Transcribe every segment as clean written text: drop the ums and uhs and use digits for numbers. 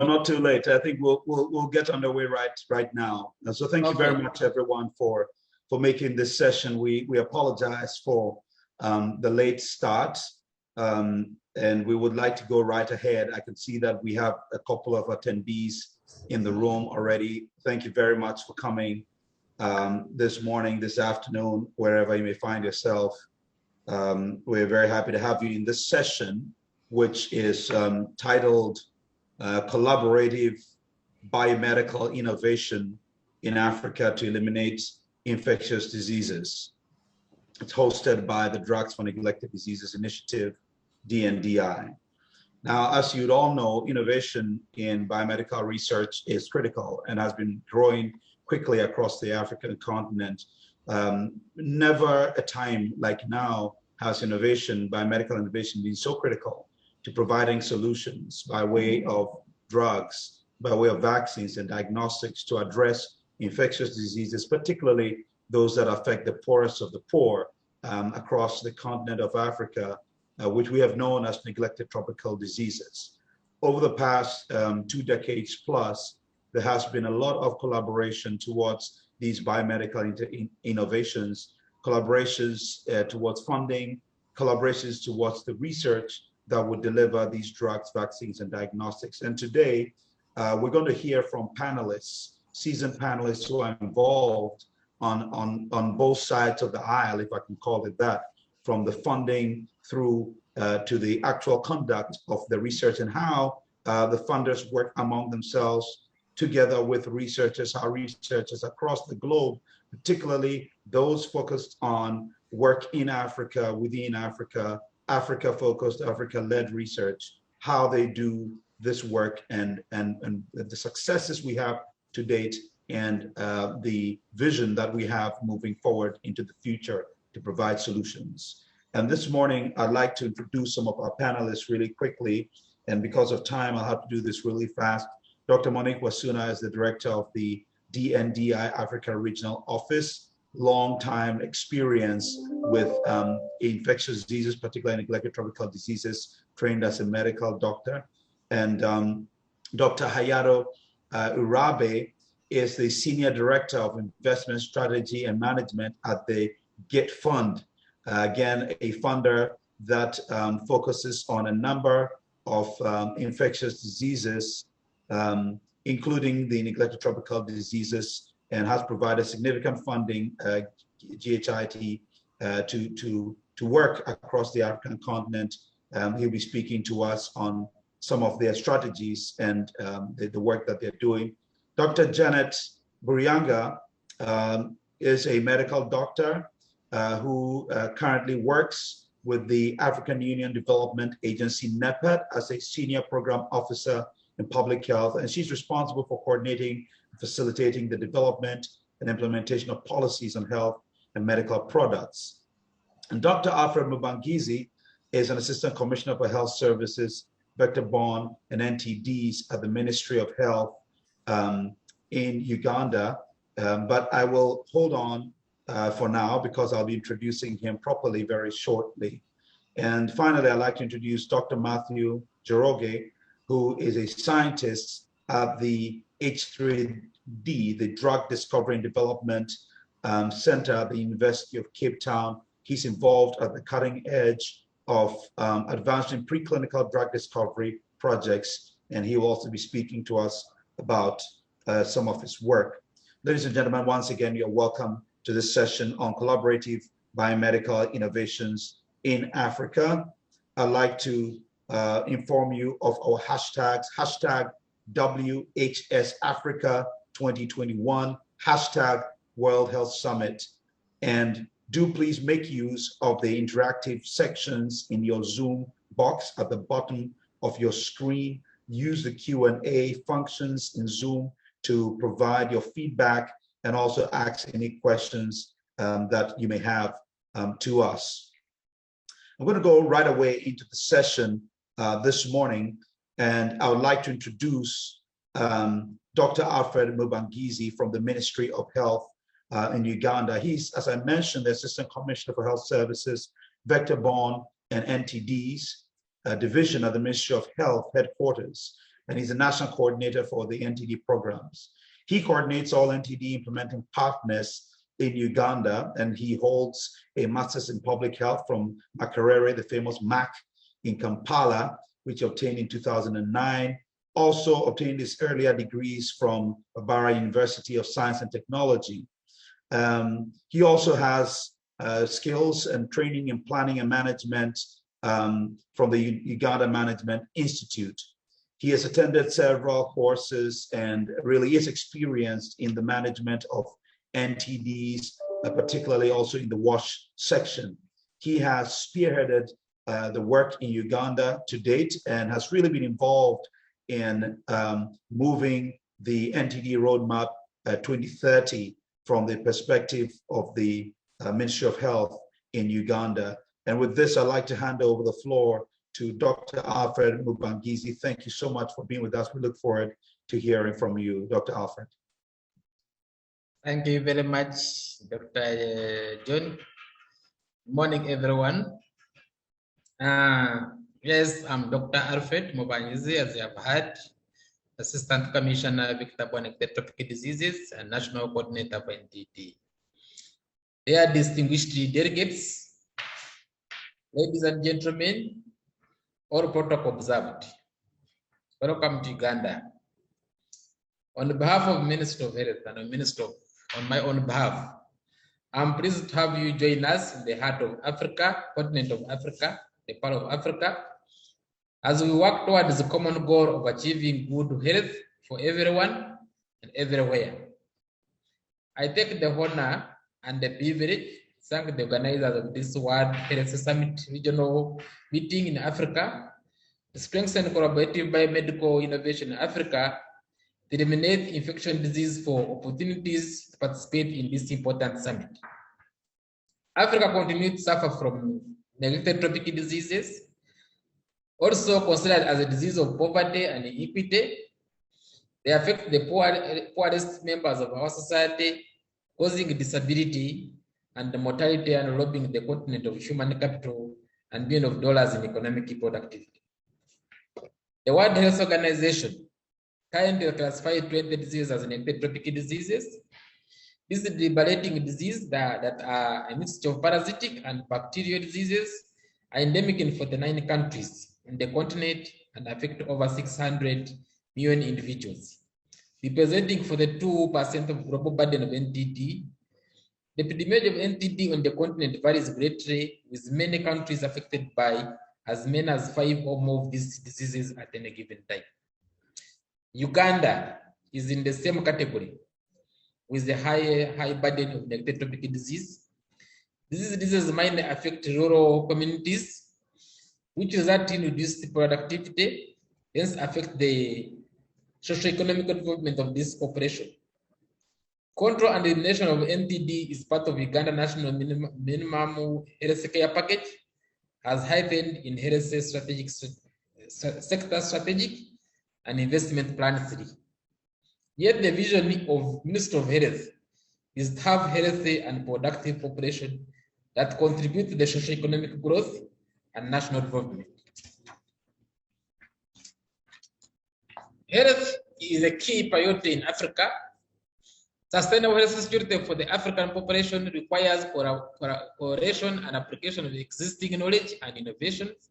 not too late. I think we'll get underway right now. So thank you very much, everyone, for making this session. We apologize for the late start, and we would like to go right ahead. I can see that we have a couple of attendees in the room already. Thank you very much for coming this morning, this afternoon, wherever you may find yourself. We're very happy to have you in this session, which is titled Collaborative Biomedical Innovation in Africa to Eliminate Infectious Diseases. It's hosted by the Drugs for Neglected Diseases Initiative, DNDi. Now, as you'd all know, innovation in biomedical research is critical and has been growing quickly across the African continent. Never a time like now has biomedical innovation been so critical to providing solutions by way of drugs, by way of vaccines and diagnostics to address infectious diseases, particularly those that affect the poorest of the poor across the continent of Africa, which we have known as neglected tropical diseases. Over the past 2 decades plus, there has been a lot of collaboration towards these biomedical innovations, collaborations towards funding, collaborations towards the research that would deliver these drugs, vaccines, and diagnostics. And today, we're going to hear from panelists, seasoned panelists who are involved on both sides of the aisle, if I can call it that, from the funding through to the actual conduct of the research and how the funders work among themselves together with researchers, our researchers across the globe, particularly those focused on work in Africa, within Africa, Africa-focused, Africa-led research, how they do this work and the successes we have to date and the vision that we have moving forward into the future to provide solutions. And this morning, I'd like to introduce some of our panelists really quickly. And because of time, I'll have to do this really fast. Dr. Monique Wasuna is the director of the DNDi Africa Regional Office, long-time experience with infectious diseases, particularly neglected tropical diseases, trained as a medical doctor. And Dr. Hayato Urabe is the Senior Director of Investment Strategy and Management at the GET Fund. Again, a funder that focuses on a number of infectious diseases, including the neglected tropical diseases, and has provided significant funding, GHIT, to work across the African continent. He'll be speaking to us on some of their strategies and the work that they're doing. Dr. Janet Burianga is a medical doctor who currently works with the African Union Development Agency, NEPAD, as a senior program officer in public health, and she's responsible for coordinating and facilitating the development and implementation of policies on health and medical products. And Dr. Alfred Mubarakisi is an assistant commissioner for health services, vector-borne and NTDs at the Ministry of Health in Uganda. But I will hold on for now because I'll be introducing him properly very shortly. And finally, I'd like to introduce Dr. Matthew Gerogi, who is a scientist at the H3D, the Drug Discovery and Development Center at the University of Cape Town. He's involved at the cutting edge of advancing preclinical drug discovery projects, and he will also be speaking to us about some of his work. Ladies and gentlemen, once again, you're welcome to this session on collaborative biomedical innovations in Africa. I'd like to inform you of our hashtags, hashtag WHS Africa 2021, hashtag World Health Summit. And do please make use of the interactive sections in your Zoom box at the bottom of your screen. Use the Q&A functions in Zoom to provide your feedback and also ask any questions that you may have to us. I'm going to go right away into the session this morning, and I would like to introduce Dr. Alfred Mubarakisi from the Ministry of Health in Uganda. He's, as I mentioned, the Assistant Commissioner for Health Services, Vector-Borne and NTDs, division of the Ministry of Health headquarters. and he's a national coordinator for the NTD programs. He coordinates all NTD implementing partners in Uganda, and he holds a master's in public health from Makerere, the famous MAC in Kampala, which he obtained in 2009. Also obtained his earlier degrees from Bara University of Science and Technology. He also has skills and training in planning and management from the Uganda Management Institute. He has attended several courses and really is experienced in the management of NTDs, particularly also in the WASH section. He has spearheaded the work in Uganda to date and has really been involved in moving the NTD roadmap 2030 from the perspective of the Ministry of Health in Uganda. And with this, I'd like to hand over the floor to Dr. Alfred Mubarakisi. Thank you so much for being with us. We look forward to hearing from you, Dr. Alfred. Thank you very much, Dr. John. Good morning, everyone. Yes, I'm Dr. Alfred Mubarakisi, as you have heard, Assistant Commissioner Vector-borne Tropical Diseases and National Coordinator for NTD. Dear distinguished delegates, ladies and gentlemen, all protocol observed. Welcome to Uganda. On behalf of Minister of Health and on my own behalf, I'm pleased to have you join us in the heart of Africa, continent of Africa, the Pearl of Africa, as we work towards the common goal of achieving good health for everyone and everywhere. I take the honor and the privilege to thank the organizers of this World Health Summit Regional Meeting in Africa to strengthen collaborative biomedical innovation in Africa to eliminate infectious disease for opportunities to participate in this important summit. Africa continues to suffer from neglected tropical diseases, also considered as a disease of poverty and inequity. They affect the poorest members of our society, causing disability and mortality and robbing the continent of human capital and billions of dollars in economic productivity. The World Health Organization currently classifies 20 diseases as neglected tropical diseases. These are debilitating diseases that are a mixture of parasitic and bacterial diseases, are endemic in 49 countries on the continent and affect over 600 million individuals, representing 42% of global burden of NTD. The epidemiology of NTD on the continent varies greatly, with many countries affected by as many as 5 or more of these diseases at any given time. Uganda is in the same category, with the high burden of neglected tropical disease. These diseases mainly affect rural communities, which result in reduced productivity, hence affect the socio-economic development of this population. Control and elimination of NTD is part of Uganda National Minimum Health Care Package, as heightened in health strategic sector strategic and investment plan 3. Yet the vision of Minister of Health is to have healthy and productive population that contribute to the socio-economic growth and national development. Health is a key priority in Africa. Sustainable health security for the African population requires cooperation and application of existing knowledge and innovations,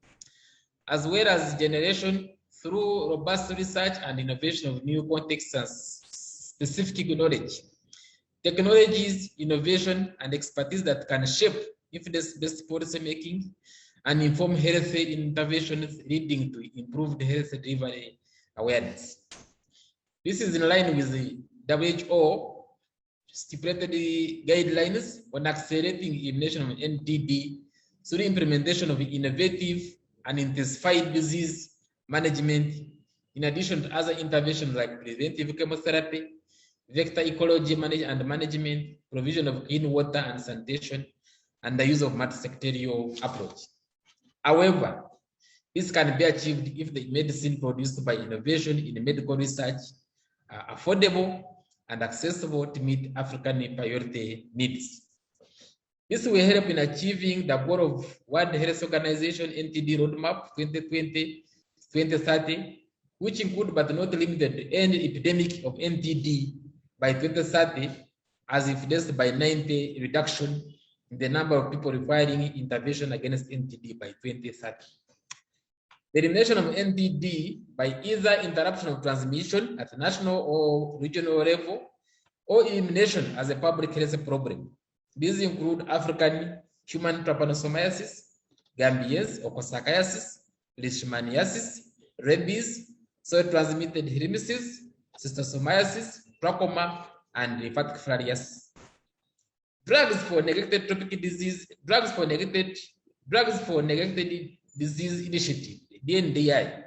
as well as generation through robust research and innovation of new contexts and specific knowledge, technologies, innovation, and expertise that can shape evidence-based policy making and inform health interventions leading to improved health delivery awareness. This is in line with the WHO stipulated guidelines on accelerating elimination of NTD through implementation of innovative and intensified disease management, in addition to other interventions like preventive chemotherapy, vector ecology management, provision of clean water and sanitation, and the use of multi-sectorial approach. However, this can be achieved if the medicine produced by innovation in medical research are affordable and accessible to meet African priority needs. This will help in achieving the goal of World Health Organization NTD Roadmap 2020-2030 which include but not limited to end epidemic of NTD by 2030, as evidenced by 90% reduction in the number of people requiring intervention against NTD by 2030. The elimination of NTD by either interruption of transmission at national or regional level, or elimination as a public health problem. These include African human trypanosomiasis, Gambians or Coxsackiasis, Leishmaniasis, rabies, soil-transmitted helminths, schistosomiasis, trachoma, and lymphatic filariasis. Drugs for neglected tropical disease, drugs for neglected disease initiative, DNDi,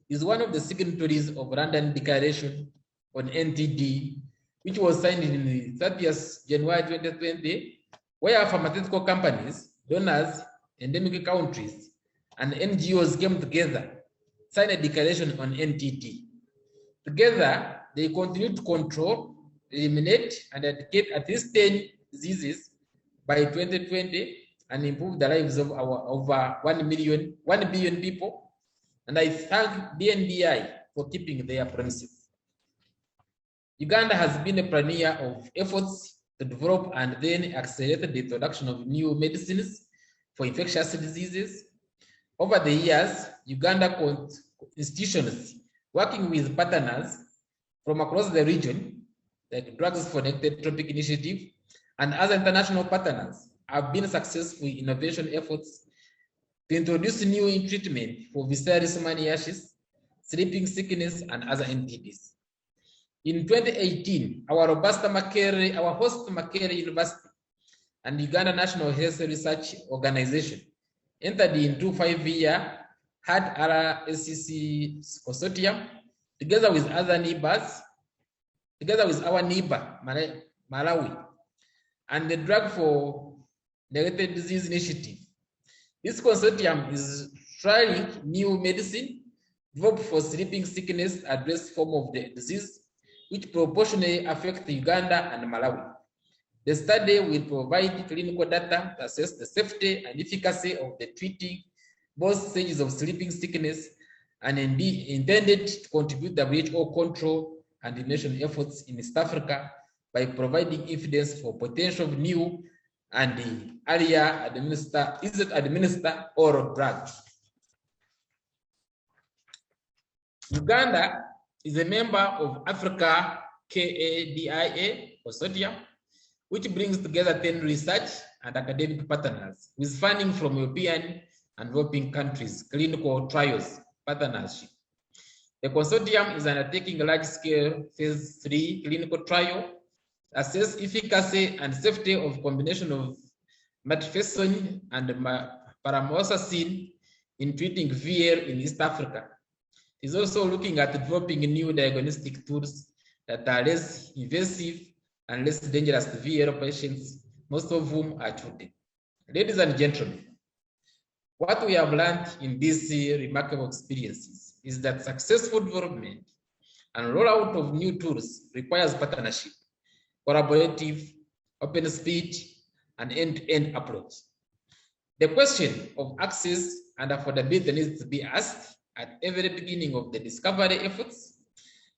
is one of the signatories of London Declaration on NTD, which was signed in the 30th January 2020, where pharmaceutical companies, donors, endemic countries, and NGOs came together, signed a declaration on NTD. Together, they continue to control, eliminate, and eradicate at least 10 diseases by 2020 and improve the lives of our over 1 billion people. And I thank DNDi for keeping their promises. Uganda has been a pioneer of efforts to develop and then accelerate the introduction of new medicines for infectious diseases. Over the years, Uganda institutions working with partners from across the region, like Drugs for Neglected Tropic Initiative, and other international partners have been successful in innovation efforts to introduce new treatment for visceral leishmaniasis, sleeping sickness, and other NTDs. In 2018, our host Makerere University and Uganda National Health Research Organization entered into 5-year HAD RSCC consortium together with other neighbors, together with our neighbor, Malawi, and the Drug for Neglected Disease Initiative. This consortium is trialing new medicine developed for sleeping sickness address form of the disease, which proportionally affect Uganda and Malawi. The study will provide clinical data to assess the safety and efficacy of the treating both stages of sleeping sickness and indeed intended to contribute to WHO control and elimination efforts in East Africa by providing evidence for potential new and earlier administer oral drugs. Uganda is a member of Africa KADIA consortium, which brings together 10 research and academic partners with funding from European and developing countries, clinical trials partnership. The consortium is undertaking a large-scale phase 3 clinical trial, assess efficacy and safety of combination of methotrexate and paramycin in treating VL in East Africa. It is also looking at developing new diagnostic tools that are less invasive and less dangerous to VL patients, most of whom are children. Ladies and gentlemen, what we have learned in these remarkable experiences is that successful development and rollout of new tools requires partnership, collaborative, open speed, and end-to-end approach. The question of access and affordability needs to be asked at every beginning of the discovery efforts.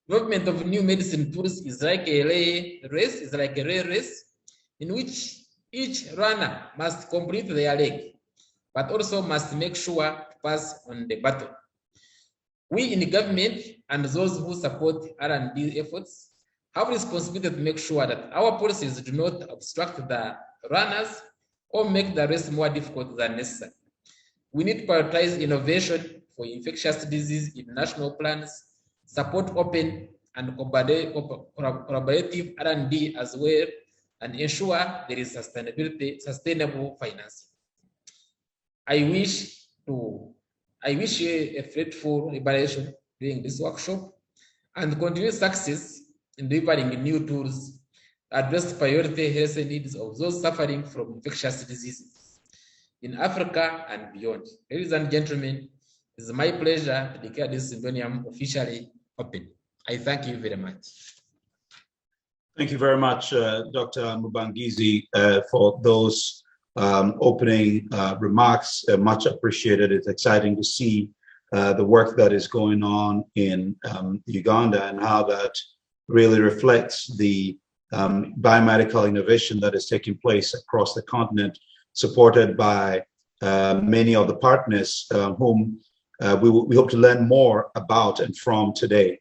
Development of new medicine tools is like a relay race in which each runner must complete their leg, but also must make sure to pass on the baton. We in the government and those who support R&D efforts have responsibility to make sure that our policies do not obstruct the runners or make the race more difficult than necessary. We need to prioritize innovation for infectious disease in national plans, support open and collaborative R&D as well, and ensure there is sustainable financing. I wish a fruitful liberation during this workshop and continued success in delivering new tools that address priority health needs of those suffering from infectious diseases in Africa and beyond. Ladies and gentlemen, it is my pleasure to declare this symposium officially open. I thank you very much. Thank you very much, Dr. Mubarakisi, for those opening remarks. Much appreciated. It's exciting to see the work that is going on in Uganda and how that really reflects the biomedical innovation that is taking place across the continent, supported by many of the partners whom we hope to learn more about and from today.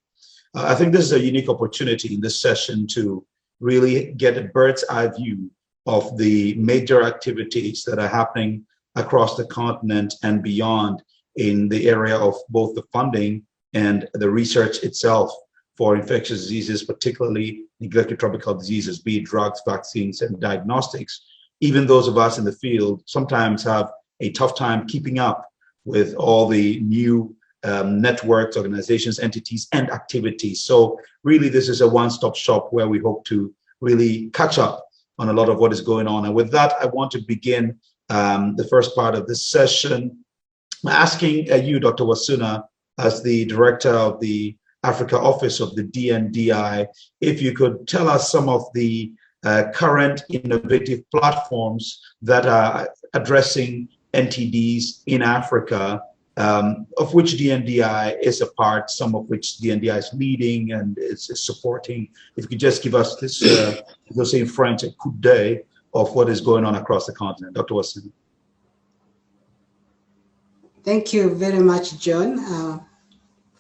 I think this is a unique opportunity in this session to really get a bird's eye view of the major activities that are happening across the continent and beyond in the area of both the funding and the research itself for infectious diseases, particularly neglected tropical diseases, be it drugs, vaccines, and diagnostics. Even those of us in the field sometimes have a tough time keeping up with all the new networks, organizations, entities, and activities. So really, this is a one-stop shop where we hope to really catch up on a lot of what is going on. And with that, I want to begin the first part of this session asking you, Dr. Wasuna, as the director of the Africa office of the DNDi, if you could tell us some of the current innovative platforms that are addressing NTDs in Africa, of which DNDi is a part, some of which DNDi is leading and is supporting. If you could just give us this, we'll say in French, a coup d'oeil of what is going on across the continent. Dr. Wasuna. Thank you very much, John,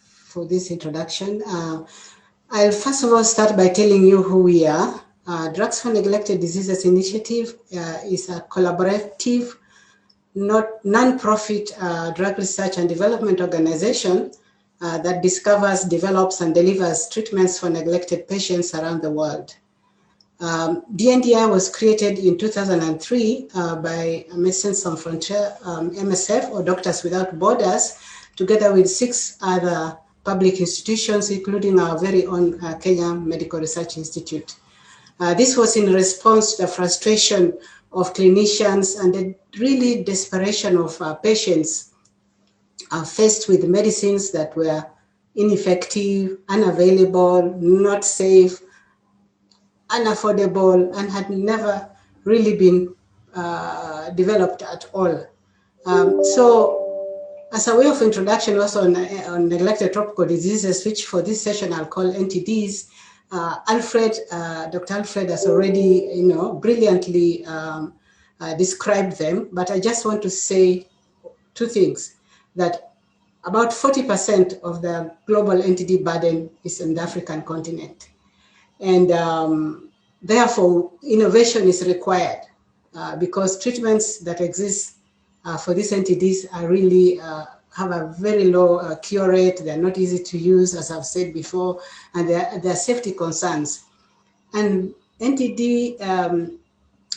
for this introduction. I'll first of all start by telling you who we are. Drugs for Neglected Diseases Initiative is a collaborative, non-profit drug research and development organization that discovers, develops, and delivers treatments for neglected patients around the world. DNDi was created in 2003 by Médecins Sans Frontières, MSF, or Doctors Without Borders, together with 6 other public institutions, including our very own Kenya Medical Research Institute. This was in response to the frustration of clinicians and the really desperation of patients faced with medicines that were ineffective, unavailable, not safe, unaffordable, and had never really been developed at all. So as a way of introduction also on neglected tropical diseases, which for this session I'll call NTDs, Dr. Alfred has already, brilliantly described them, but I just want to say 2 things, that about 40% of the global NTD burden is in the African continent. And therefore, innovation is required because treatments that exist for these NTDs are really have a very low cure rate. They're not easy to use, as I've said before, and there are safety concerns. And NTD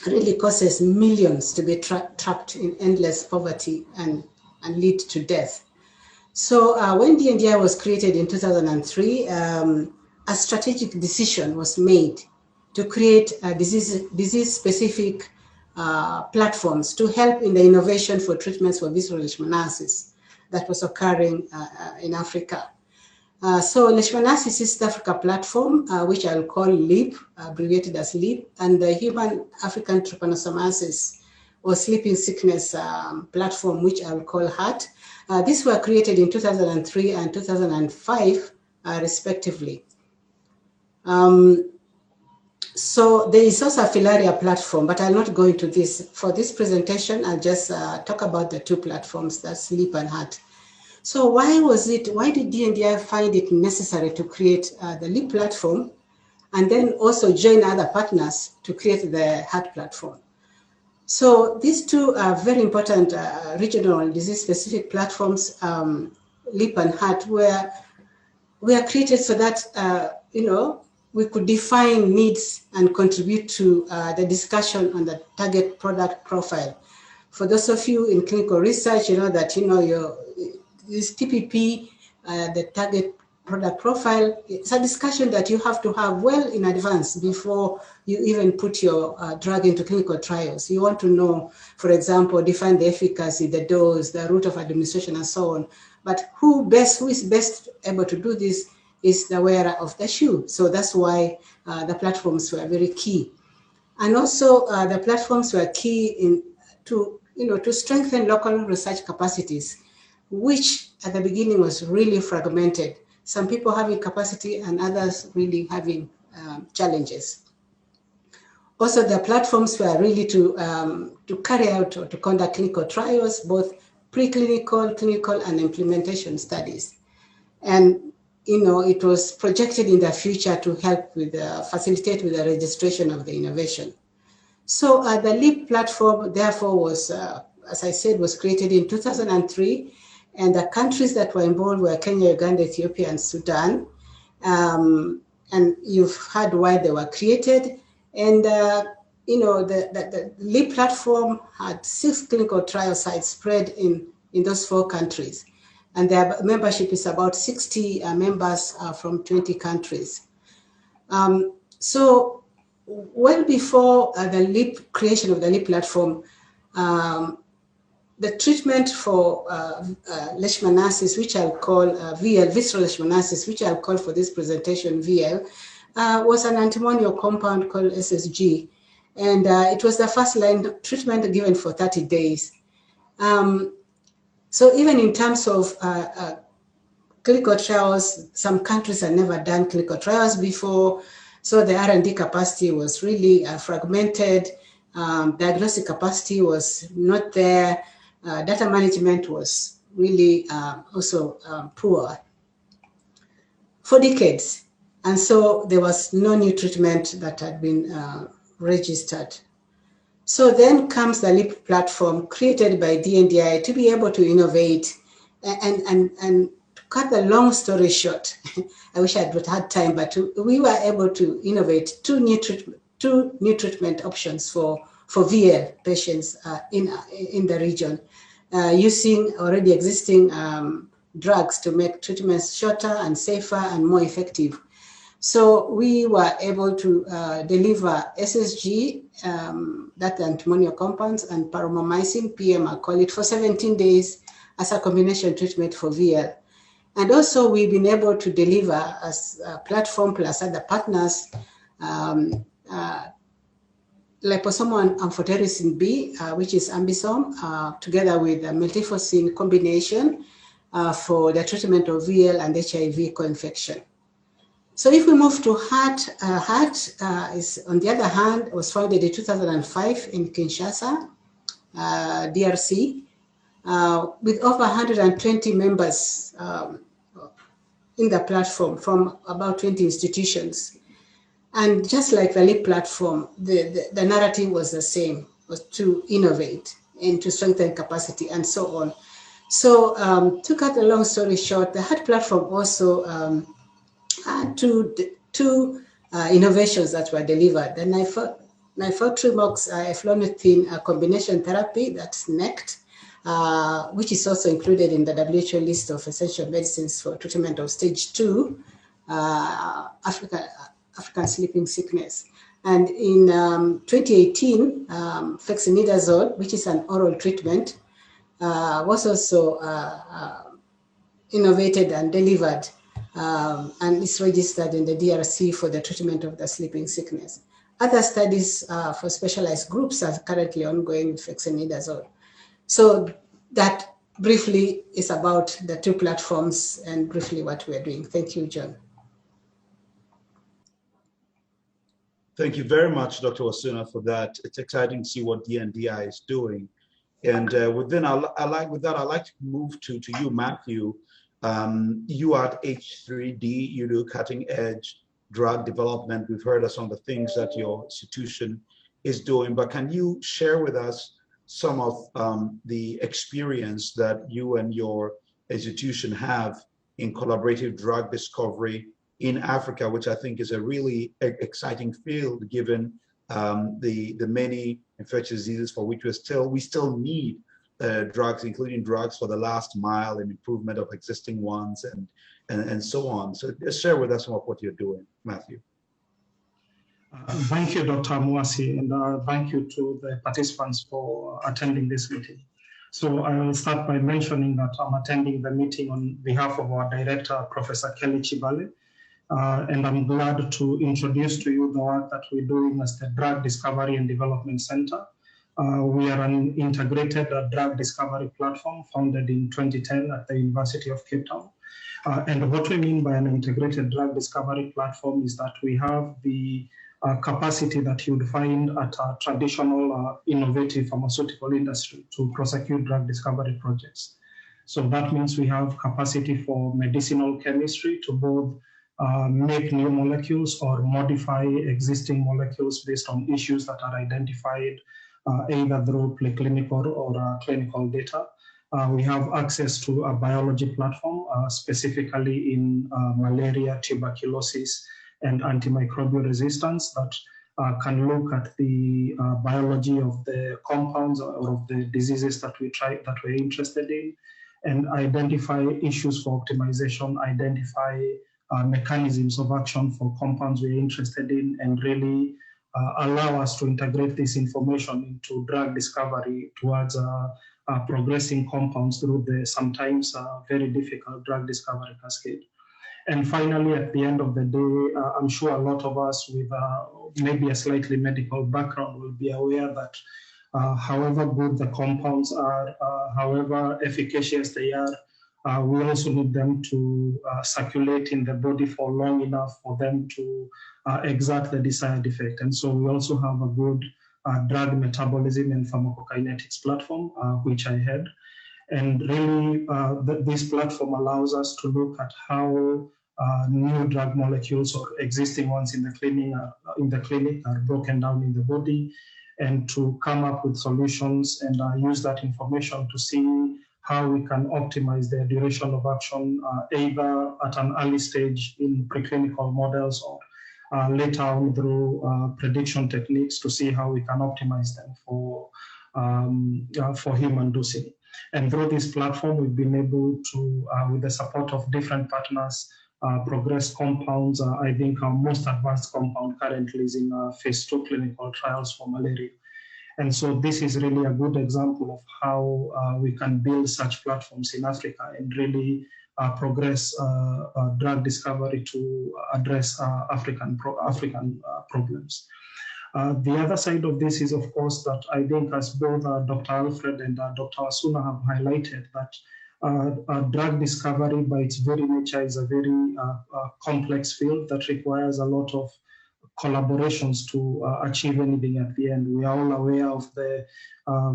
really causes millions to be trapped in endless poverty and lead to death. So when DNDi was created in 2003, a strategic decision was made to create disease-specific platforms to help in the innovation for treatments for visceral leishmaniasis that was occurring in Africa. So Leishmaniasis East Africa platform, which I'll call LEAP, abbreviated as LEAP, and the Human African Trypanosomiasis or Sleeping Sickness platform, which I'll call HART. These were created in 2003 and 2005, respectively. So there is also a Filaria platform, but I'll not go into this. For this presentation, I'll just talk about the 2 platforms, that's LEAP and HART. So why did DNDi find it necessary to create the LEAP platform and then also join other partners to create the HART platform? So these 2 are very important regional disease-specific platforms, LEAP and HART, were created so that, we could define needs and contribute to the discussion on the target product profile. For those of you in clinical research, you know that, this TPP, the target product profile, it's a discussion that you have to have well in advance before you even put your drug into clinical trials. You want to know, for example, define the efficacy, the dose, the route of administration, and so on. But who is best able to do this is the wearer of the shoe. So that's why the platforms were very key. And also the platforms were key to strengthen local research capacities. which at the beginning was really fragmented. Some people having capacity and others really having challenges. Also, the platforms were really to carry out or to conduct clinical trials, both preclinical, clinical, and implementation studies. And it was projected in the future to help with facilitate with the registration of the innovation. So the LEAP platform, therefore, was, as I said, was created in 2003, and the countries that were involved were Kenya, Uganda, Ethiopia, and Sudan. And you've heard why they were created. And the LEAP platform had 6 clinical trial sites spread in those 4 countries. And their membership is about 60 members from 20 countries. So well before the creation of the LEAP platform, the treatment for leishmaniasis, which I'll call VL, visceral leishmaniasis, which I'll call for this presentation VL, was an antimonial compound called SSG. And it was the first line treatment given for 30 days. So even in terms of clinical trials, some countries had never done clinical trials before. So the R&D capacity was really fragmented. Diagnostic capacity was not there. Data management was really also poor for decades. And so there was no new treatment that had been registered. So then comes the LEAP platform created by DNDi to be able to innovate and to cut the long story short. I wish I had time, but we were able to innovate two new treatment options for VL patients in the region, using already existing drugs to make treatments shorter and safer and more effective. So we were able to deliver SSG, that antimonial compounds, and paromomycin, PM I call it, for 17 days as a combination treatment for VL. And also we've been able to deliver as a platform plus other partners, liposomal amphotericin B, which is Ambisome, together with a miltefosine combination for the treatment of VL and HIV co-infection. So if we move to heart, is, on the other hand, was founded in 2005 in Kinshasa, DRC, with over 120 members in the platform from about 20 institutions. And just like the LEAP platform, the narrative was the same, was to innovate and to strengthen capacity and so on. So to cut a long story short, the heart platform also had two innovations that were delivered. The nifurtimox eflornithine combination therapy, that's NECT, which is also included in the WHO list of essential medicines for treatment of stage 2 African sleeping sickness. And in 2018, fexinidazole, which is an oral treatment, was also innovated and delivered, and is registered in the DRC for the treatment of the sleeping sickness. Other studies for specialized groups are currently ongoing with fexinidazole. So that briefly is about the two platforms and briefly what we're doing. Thank you, John. Thank you very much, Dr. Wasuna, for that. It's exciting to see what DNDi is doing. And with that, I'd like to move to you, Matthew. You are at H3D, you do cutting edge drug development. We've heard of some of the things that your institution is doing, but can you share with us some of the experience that you and your institution have in collaborative drug discovery in Africa, which I think is a really exciting field given the many infectious diseases for which we still need drugs, including drugs for the last mile and improvement of existing ones and so on. So just share with us some of what you're doing, Matthew. Thank you, Dr. Mwasi, and thank you to the participants for attending this meeting. So I will start by mentioning that I'm attending the meeting on behalf of our director, Professor Kelly Chibale, and I'm glad to introduce to you the work that we're doing as the Drug Discovery and Development Center We are an integrated drug discovery platform founded in 2010 at the University of Cape Town. And what we mean by an integrated drug discovery platform is that we have the capacity that you'd find at a traditional innovative pharmaceutical industry to prosecute drug discovery projects. So that means we have capacity for medicinal chemistry to both make new molecules or modify existing molecules based on issues that are identified either through preclinical or clinical data. We have access to a biology platform, specifically in malaria, tuberculosis, and antimicrobial resistance that can look at the biology of the compounds or of the diseases that we're interested in, and identify issues for optimization, identify mechanisms of action for compounds we're interested in, and really allow us to integrate this information into drug discovery towards progressing compounds through the sometimes very difficult drug discovery cascade. And finally, at the end of the day, I'm sure a lot of us with maybe a slightly medical background will be aware that however good the compounds are, however efficacious they are, we also need them to circulate in the body for long enough for them to exert the desired effect. And so we also have a good drug metabolism and pharmacokinetics platform, which I had. And really, this platform allows us to look at how new drug molecules or existing ones in the clinic are broken down in the body, and to come up with solutions and use that information to see how we can optimize their duration of action, either at an early stage in preclinical models or later on through prediction techniques to see how we can optimize them for human dosing. And through this platform, we've been able to, with the support of different partners, progress compounds. I think our most advanced compound currently is in phase 2 clinical trials for malaria. And so this is really a good example of how we can build such platforms in Africa and really progress drug discovery to address African problems. The other side of this is, of course, that I think as both Dr. Alfred and Dr. Asuna have highlighted, that drug discovery by its very nature is a very complex field that requires a lot of collaborations to achieve anything at the end. We are all aware of the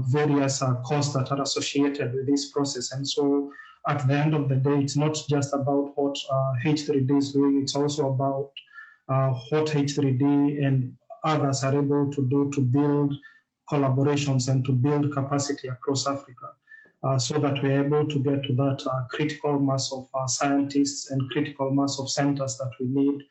various costs that are associated with this process. And so at the end of the day, it's not just about what H3D is doing, it's also about what H3D and others are able to do to build collaborations and to build capacity across Africa, so that we're able to get to that critical mass of scientists and critical mass of centers that we need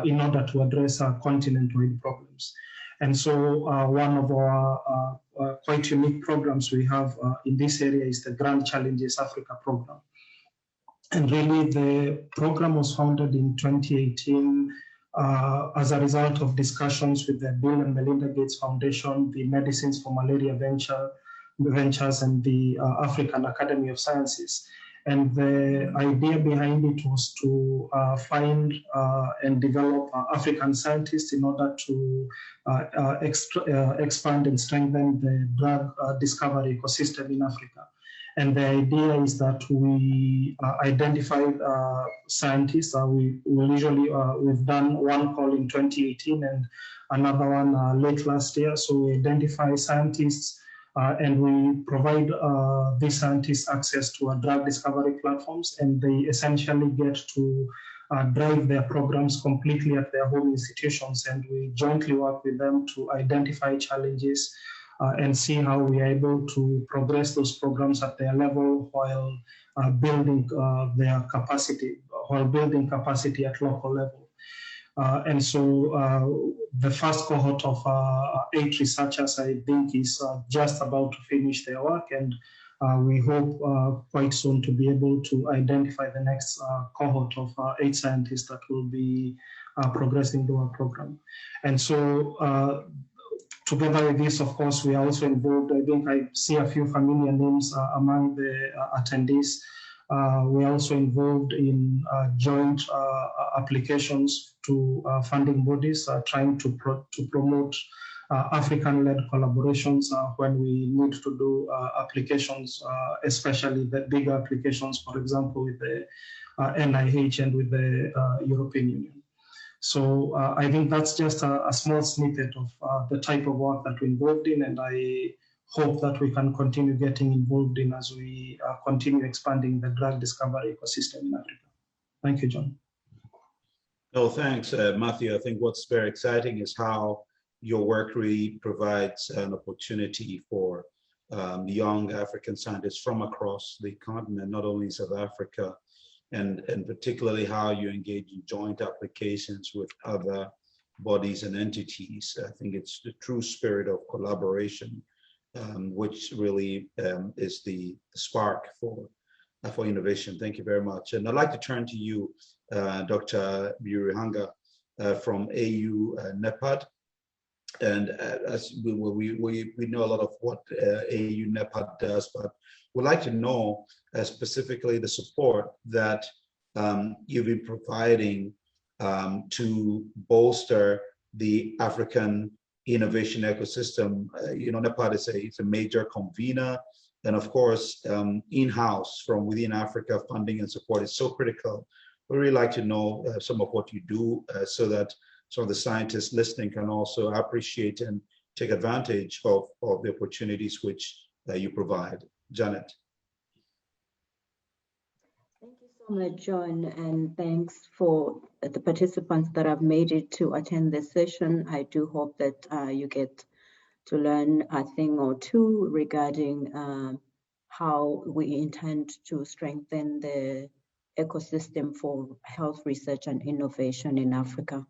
in order to address continent-wide problems. And so one of our quite unique programs we have in this area is the Grand Challenges Africa program. And really the program was founded in 2018 as a result of discussions with the Bill and Melinda Gates Foundation, the Medicines for Malaria Ventures, and the African Academy of Sciences. And the idea behind it was to find and develop African scientists in order to expand and strengthen the drug discovery ecosystem in Africa. And the idea is that we identify scientists. We've done one call in 2018 and another one late last year. So we identify scientists and we provide these scientists access to our drug discovery platforms, and they essentially get to drive their programs completely at their home institutions. And we jointly work with them to identify challenges and see how we are able to progress those programs at their level while building their capacity, at local level. And so the first cohort of 8 researchers, I think, is just about to finish their work, and we hope quite soon to be able to identify the next cohort of 8 scientists that will be progressing through our program. And so together with this, of course, we are also involved. I think I see a few familiar names among the attendees. We are also involved in joint applications to funding bodies trying to promote African-led collaborations when we need to do applications, especially the bigger applications, for example, with the NIH and with the European Union. So I think that's just a small snippet of the type of work that we're involved in, and I hope that we can continue getting involved in as we continue expanding the drug discovery ecosystem in Africa. Thank you, John. Oh, thanks, Matthew. I think what's very exciting is how your work really provides an opportunity for young African scientists from across the continent, not only South Africa, and particularly how you engage in joint applications with other bodies and entities. I think it's the true spirit of collaboration, which really is the spark for innovation. Thank you very much. And I'd like to turn to you, Dr. Biruhanga from AU NEPAD. And as we know a lot of what AU NEPAD does, but we'd like to know specifically the support that you've been providing to bolster the African innovation ecosystem. You know, NEPAD is a major convener, and of course, in-house from within Africa, funding and support is so critical. We'd really like to know some of what you do so that some of the scientists listening can also appreciate and take advantage of the opportunities which you provide. Janet. Thank you so much, John, and thanks for the participants that have made it to attend this session. I do hope that you get to learn a thing or two regarding how we intend to strengthen the ecosystem for health research and innovation in Africa.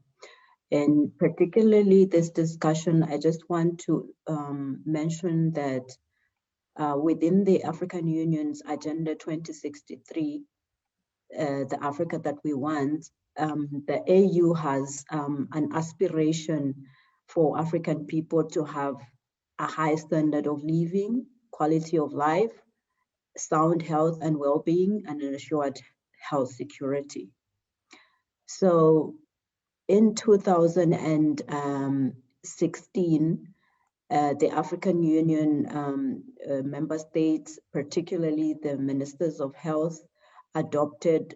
And particularly this discussion, I just want to mention that within the African Union's Agenda 2063, the Africa that we want, the AU has an aspiration for African people to have a high standard of living, quality of life, sound health and well-being, and an assured health security. So in 2016, the African Union member states, particularly the ministers of health, adopted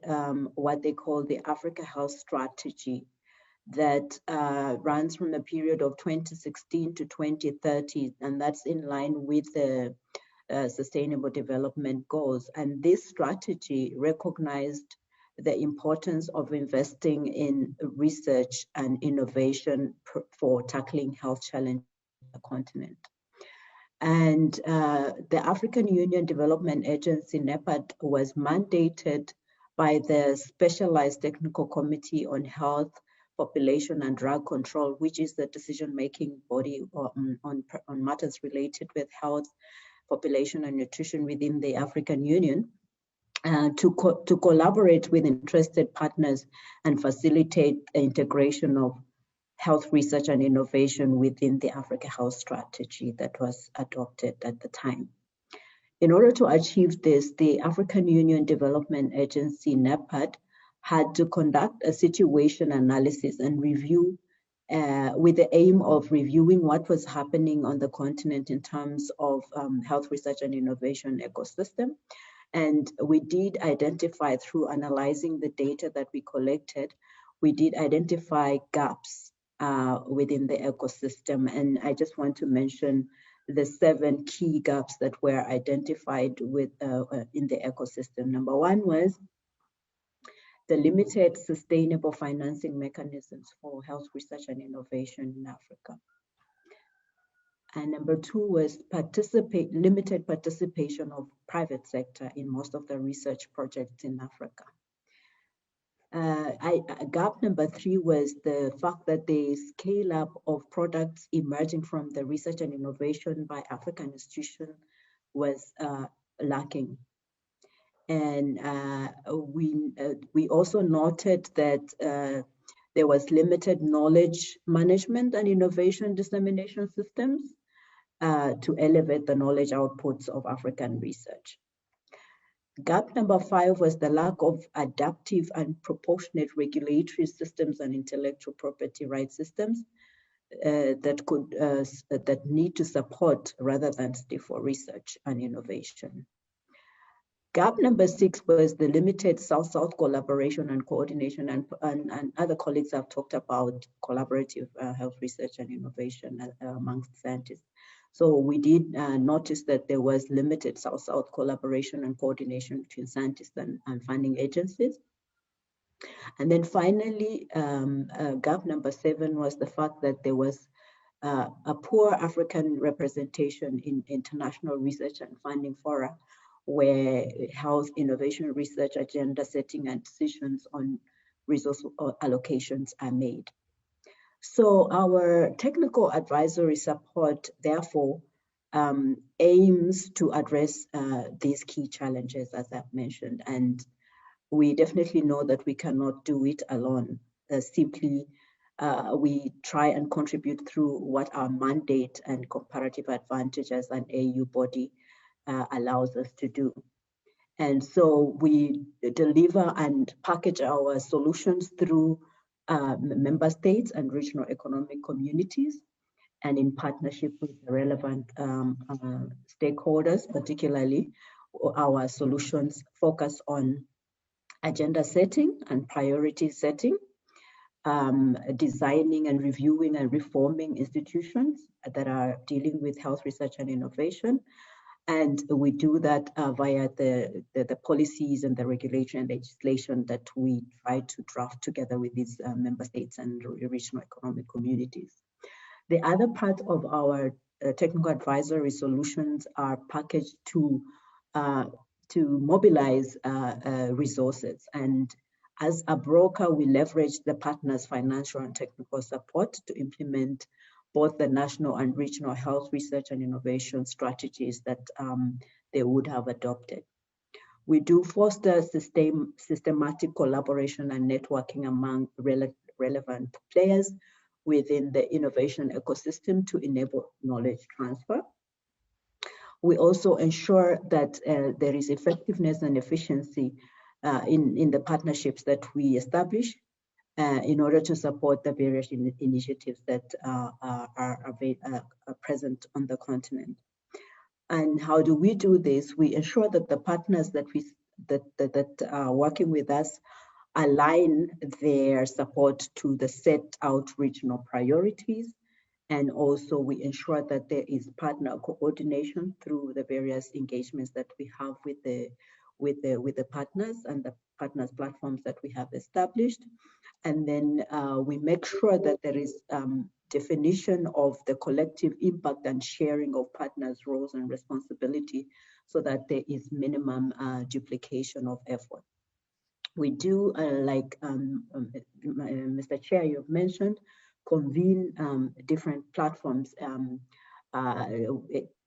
what they call the Africa Health Strategy that runs from a period of 2016 to 2030, and that's in line with the Sustainable Development Goals. And this strategy recognized the importance of investing in research and innovation for tackling health challenges on the continent. And the African Union Development Agency, NEPAD, was mandated by the Specialized Technical Committee on Health, Population and Drug Control, which is the decision-making body on matters related with health, population and nutrition within the African Union, to collaborate with interested partners and facilitate the integration of health research and innovation within the Africa Health Strategy that was adopted at the time. In order to achieve this, the African Union Development Agency, NEPAD, had to conduct a situation analysis and review with the aim of reviewing what was happening on the continent in terms of health research and innovation ecosystem. And we did identify, through analyzing the data that we collected, we did identify gaps within the ecosystem. And I just want to mention the 7 key gaps that were identified with in the ecosystem. Number 1 was the limited sustainable financing mechanisms for health research and innovation in Africa. And number 2 was limited participation of private sector in most of the research projects in Africa. Gap number 3 was the fact that the scale up of products emerging from the research and innovation by African institutions was lacking. And we also noted that there was limited knowledge management and innovation dissemination systems to elevate the knowledge outputs of African research. Gap number 5 was the lack of adaptive and proportionate regulatory systems and intellectual property rights systems that need to support rather than stifle research and innovation. Gap number 6 was the limited South-South collaboration and coordination, and other colleagues have talked about collaborative health research and innovation amongst scientists. So we did notice that there was limited South-South collaboration and coordination between scientists and funding agencies. And then finally, gap number 7 was the fact that there was a poor African representation in international research and funding fora, where health innovation research agenda setting and decisions on resource allocations are made. So our technical advisory support, therefore, aims to address these key challenges, as I've mentioned, and we definitely know that we cannot do it alone. Simply, we try and contribute through what our mandate and comparative advantage as an AU body allows us to do. And so we deliver and package our solutions through member states and regional economic communities, and in partnership with the relevant stakeholders. Particularly, our solutions focus on agenda setting and priority setting, designing and reviewing and reforming institutions that are dealing with health research and innovation. And we do that via the policies and the regulation and legislation that we try to draft together with these member states and regional economic communities. The other part of our technical advisory solutions are packaged to mobilize resources. And as a broker, we leverage the partners' financial and technical support to implement both the national and regional health research and innovation strategies that they would have adopted. We do foster systematic collaboration and networking among relevant players within the innovation ecosystem to enable knowledge transfer. We also ensure that there is effectiveness and efficiency in the partnerships that we establish in order to support the various initiatives that are present on the continent. And how do we do this? We ensure that the partners that are working with us align their support to the set out regional priorities. And also we ensure that there is partner coordination through the various engagements that we have with the partners and the partners platforms that we have established. And then we make sure that there is definition of the collective impact and sharing of partners' roles and responsibility so that there is minimum duplication of effort. We do, like Mr. Chair, you've mentioned, convene different platforms,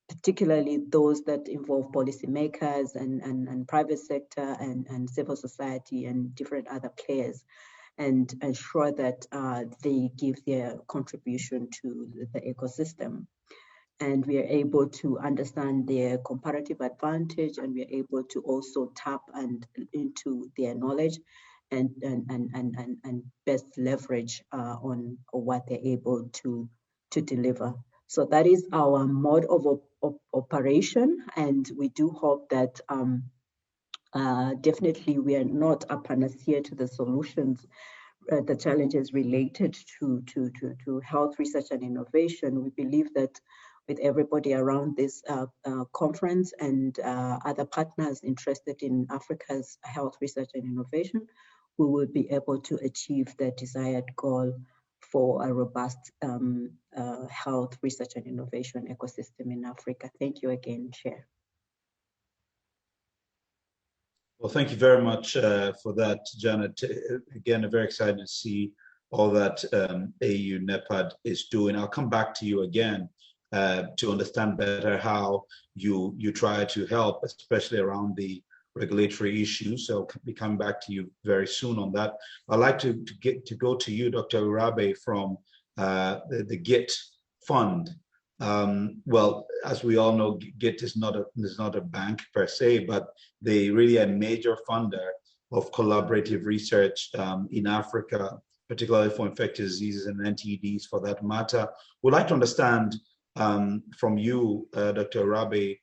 particularly those that involve policymakers and private sector and civil society and different other players, and ensure that they give their contribution to the ecosystem. And we are able to understand their comparative advantage, and we are able to also tap into their knowledge and best leverage on what they're able to deliver. So that is our mode of operation, and we do hope that definitely we are not a panacea to the solutions, the challenges related to health research and innovation. We believe that with everybody around this conference and other partners interested in Africa's health research and innovation, we will be able to achieve the desired goal for a robust health research and innovation ecosystem in Africa. Thank you again, Chair. Well, thank you very much for that, Janet. Again, very excited to see all that AU NEPAD is doing. I'll come back to you again to understand better how you try to help, especially around the regulatory issues. So I'll be coming back to you very soon on that. I'd like to go to you, Dr. Urabe, from the GIT Fund. Well, as we all know, GIT is not a bank per se, but they really a major funder of collaborative research in Africa particularly for infectious diseases and NTDs for that matter. We'd like to understand from you, Dr. Rabi,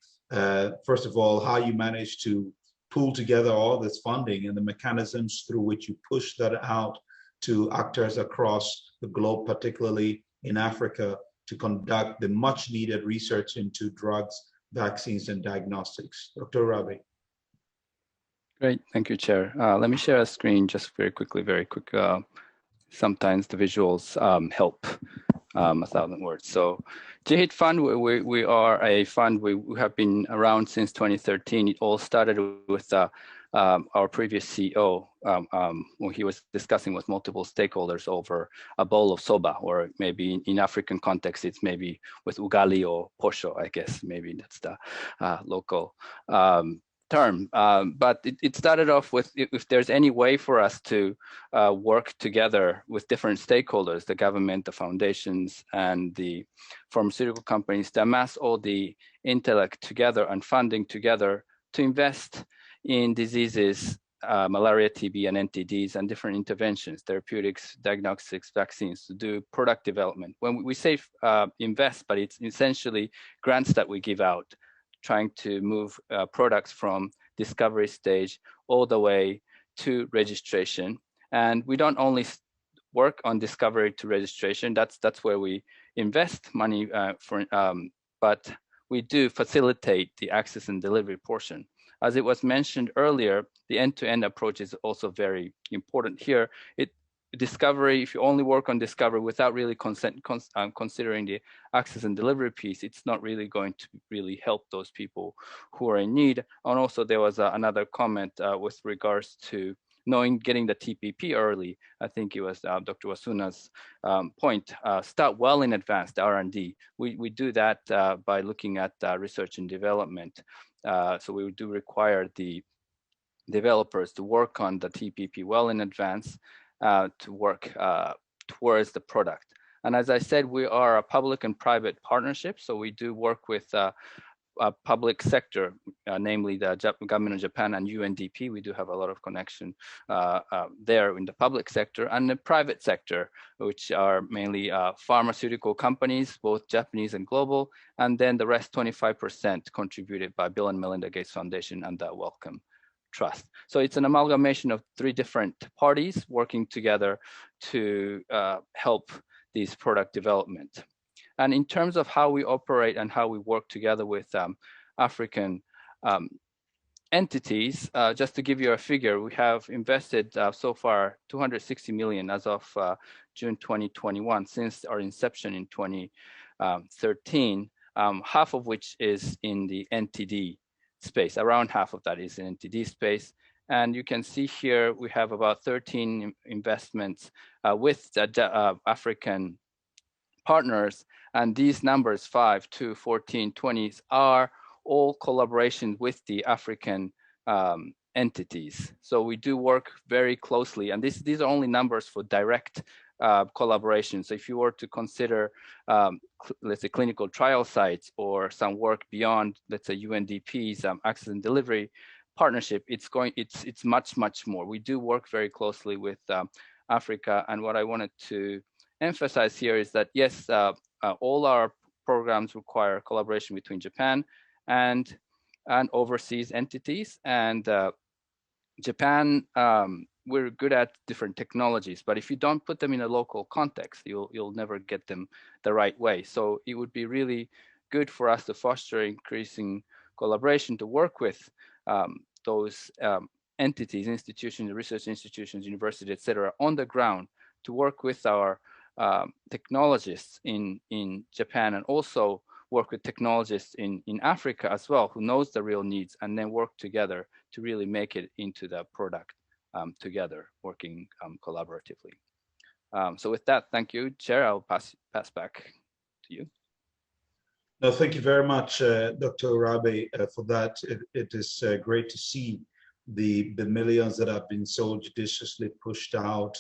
first of all, how you managed to pull together all this funding and the mechanisms through which you push that out to actors across the globe, particularly in Africa, to conduct the much needed research into drugs, vaccines, and diagnostics. Dr. Rabi. Great, thank you, Chair. Let me share a screen just very quickly, sometimes the visuals help 1,000 words. So GHIT Fund, we are a fund, we have been around since 2013. It all started with our previous CEO, when he was discussing with multiple stakeholders over a bowl of soba, or maybe in African context, it's maybe with ugali or posho, I guess, maybe that's the local term. But it started off with, if there's any way for us to work together with different stakeholders, the government, the foundations, and the pharmaceutical companies, to amass all the intellect together and funding together to invest in diseases, malaria, TB, and NTDs, and different interventions, therapeutics, diagnostics, vaccines, to do product development. When we say invest, but it's essentially grants that we give out, trying to move products from discovery stage all the way to registration. And we don't only work on discovery to registration, that's where we invest money but we do facilitate the access and delivery portion. As it was mentioned earlier, the end-to-end approach is also very important here. Discovery, if you only work on discovery without really considering the access and delivery piece, it's not really going to really help those people who are in need. And also there was another comment with regards to getting the TPP early. I think it was Dr. Wasuna's point, start well in advance, the R&D. We do that by looking at research and development. So we do require the developers to work on the TPP well in advance, to work towards the product. And as I said, we are a public and private partnership. So we do work with a public sector, namely the government of Japan and UNDP. We do have a lot of connection there in the public sector, and the private sector, which are mainly pharmaceutical companies, both Japanese and global. And then the rest 25% contributed by Bill and Melinda Gates Foundation and the Wellcome Trust. So it's an amalgamation of 3 different parties working together to help these product development. And in terms of how we operate and how we work together with African entities, just to give you a figure, we have invested so far 260 million as of June 2021, since our inception in 2013, half of which is in the NTD space. Around half of that is in NTD space. And you can see here, we have about 13 investments with the African partners. And these numbers, 5 to 14, 20s, are all collaboration with the African entities. So we do work very closely. And these are only numbers for direct collaboration. So if you were to consider, let's say, clinical trial sites or some work beyond, let's say, UNDP's access and delivery partnership, it's much more. We do work very closely with Africa. And what I wanted to emphasize here is that, yes, all our programs require collaboration between Japan and overseas entities. And Japan, we're good at different technologies, but if you don't put them in a local context, you'll never get them the right way. So it would be really good for us to foster increasing collaboration, to work with those entities, institutions, research institutions, universities, etc., on the ground, to work with our technologists in Japan, and also work with technologists in Africa as well, who knows the real needs, and then work together to really make it into the product together, working collaboratively. So with that, thank you, Chair. I'll pass back to you. No, thank you very much, Dr. Rabi, for that. It is great to see the millions that have been so judiciously pushed out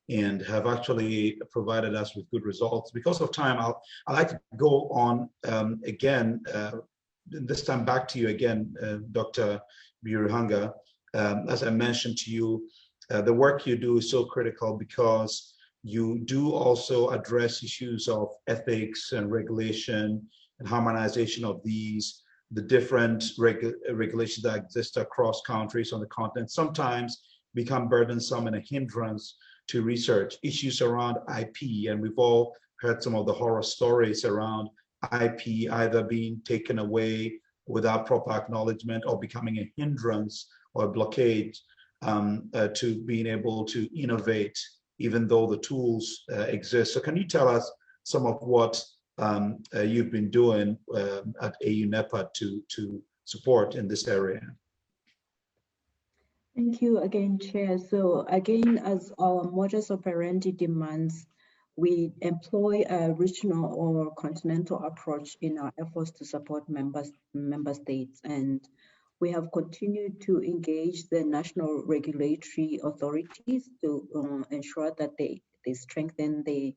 and have actually provided us with good results. Because of time, I'd like to go on again, this time back to you again, Dr. Biruhanga. As I mentioned to you, the work you do is so critical, because you do also address issues of ethics and regulation and harmonization of these, the different regulations that exist across countries on the continent sometimes become burdensome and a hindrance to research. Issues around IP, and we've all heard some of the horror stories around IP either being taken away without proper acknowledgement or becoming a hindrance or a blockade to being able to innovate, even though the tools exist. So can you tell us some of what you've been doing at AU-NEPA to support in this area? Thank you again, Chair. So again, as our modus operandi demands, we employ a regional or continental approach in our efforts to support member states. And we have continued to engage the national regulatory authorities to ensure that they strengthen the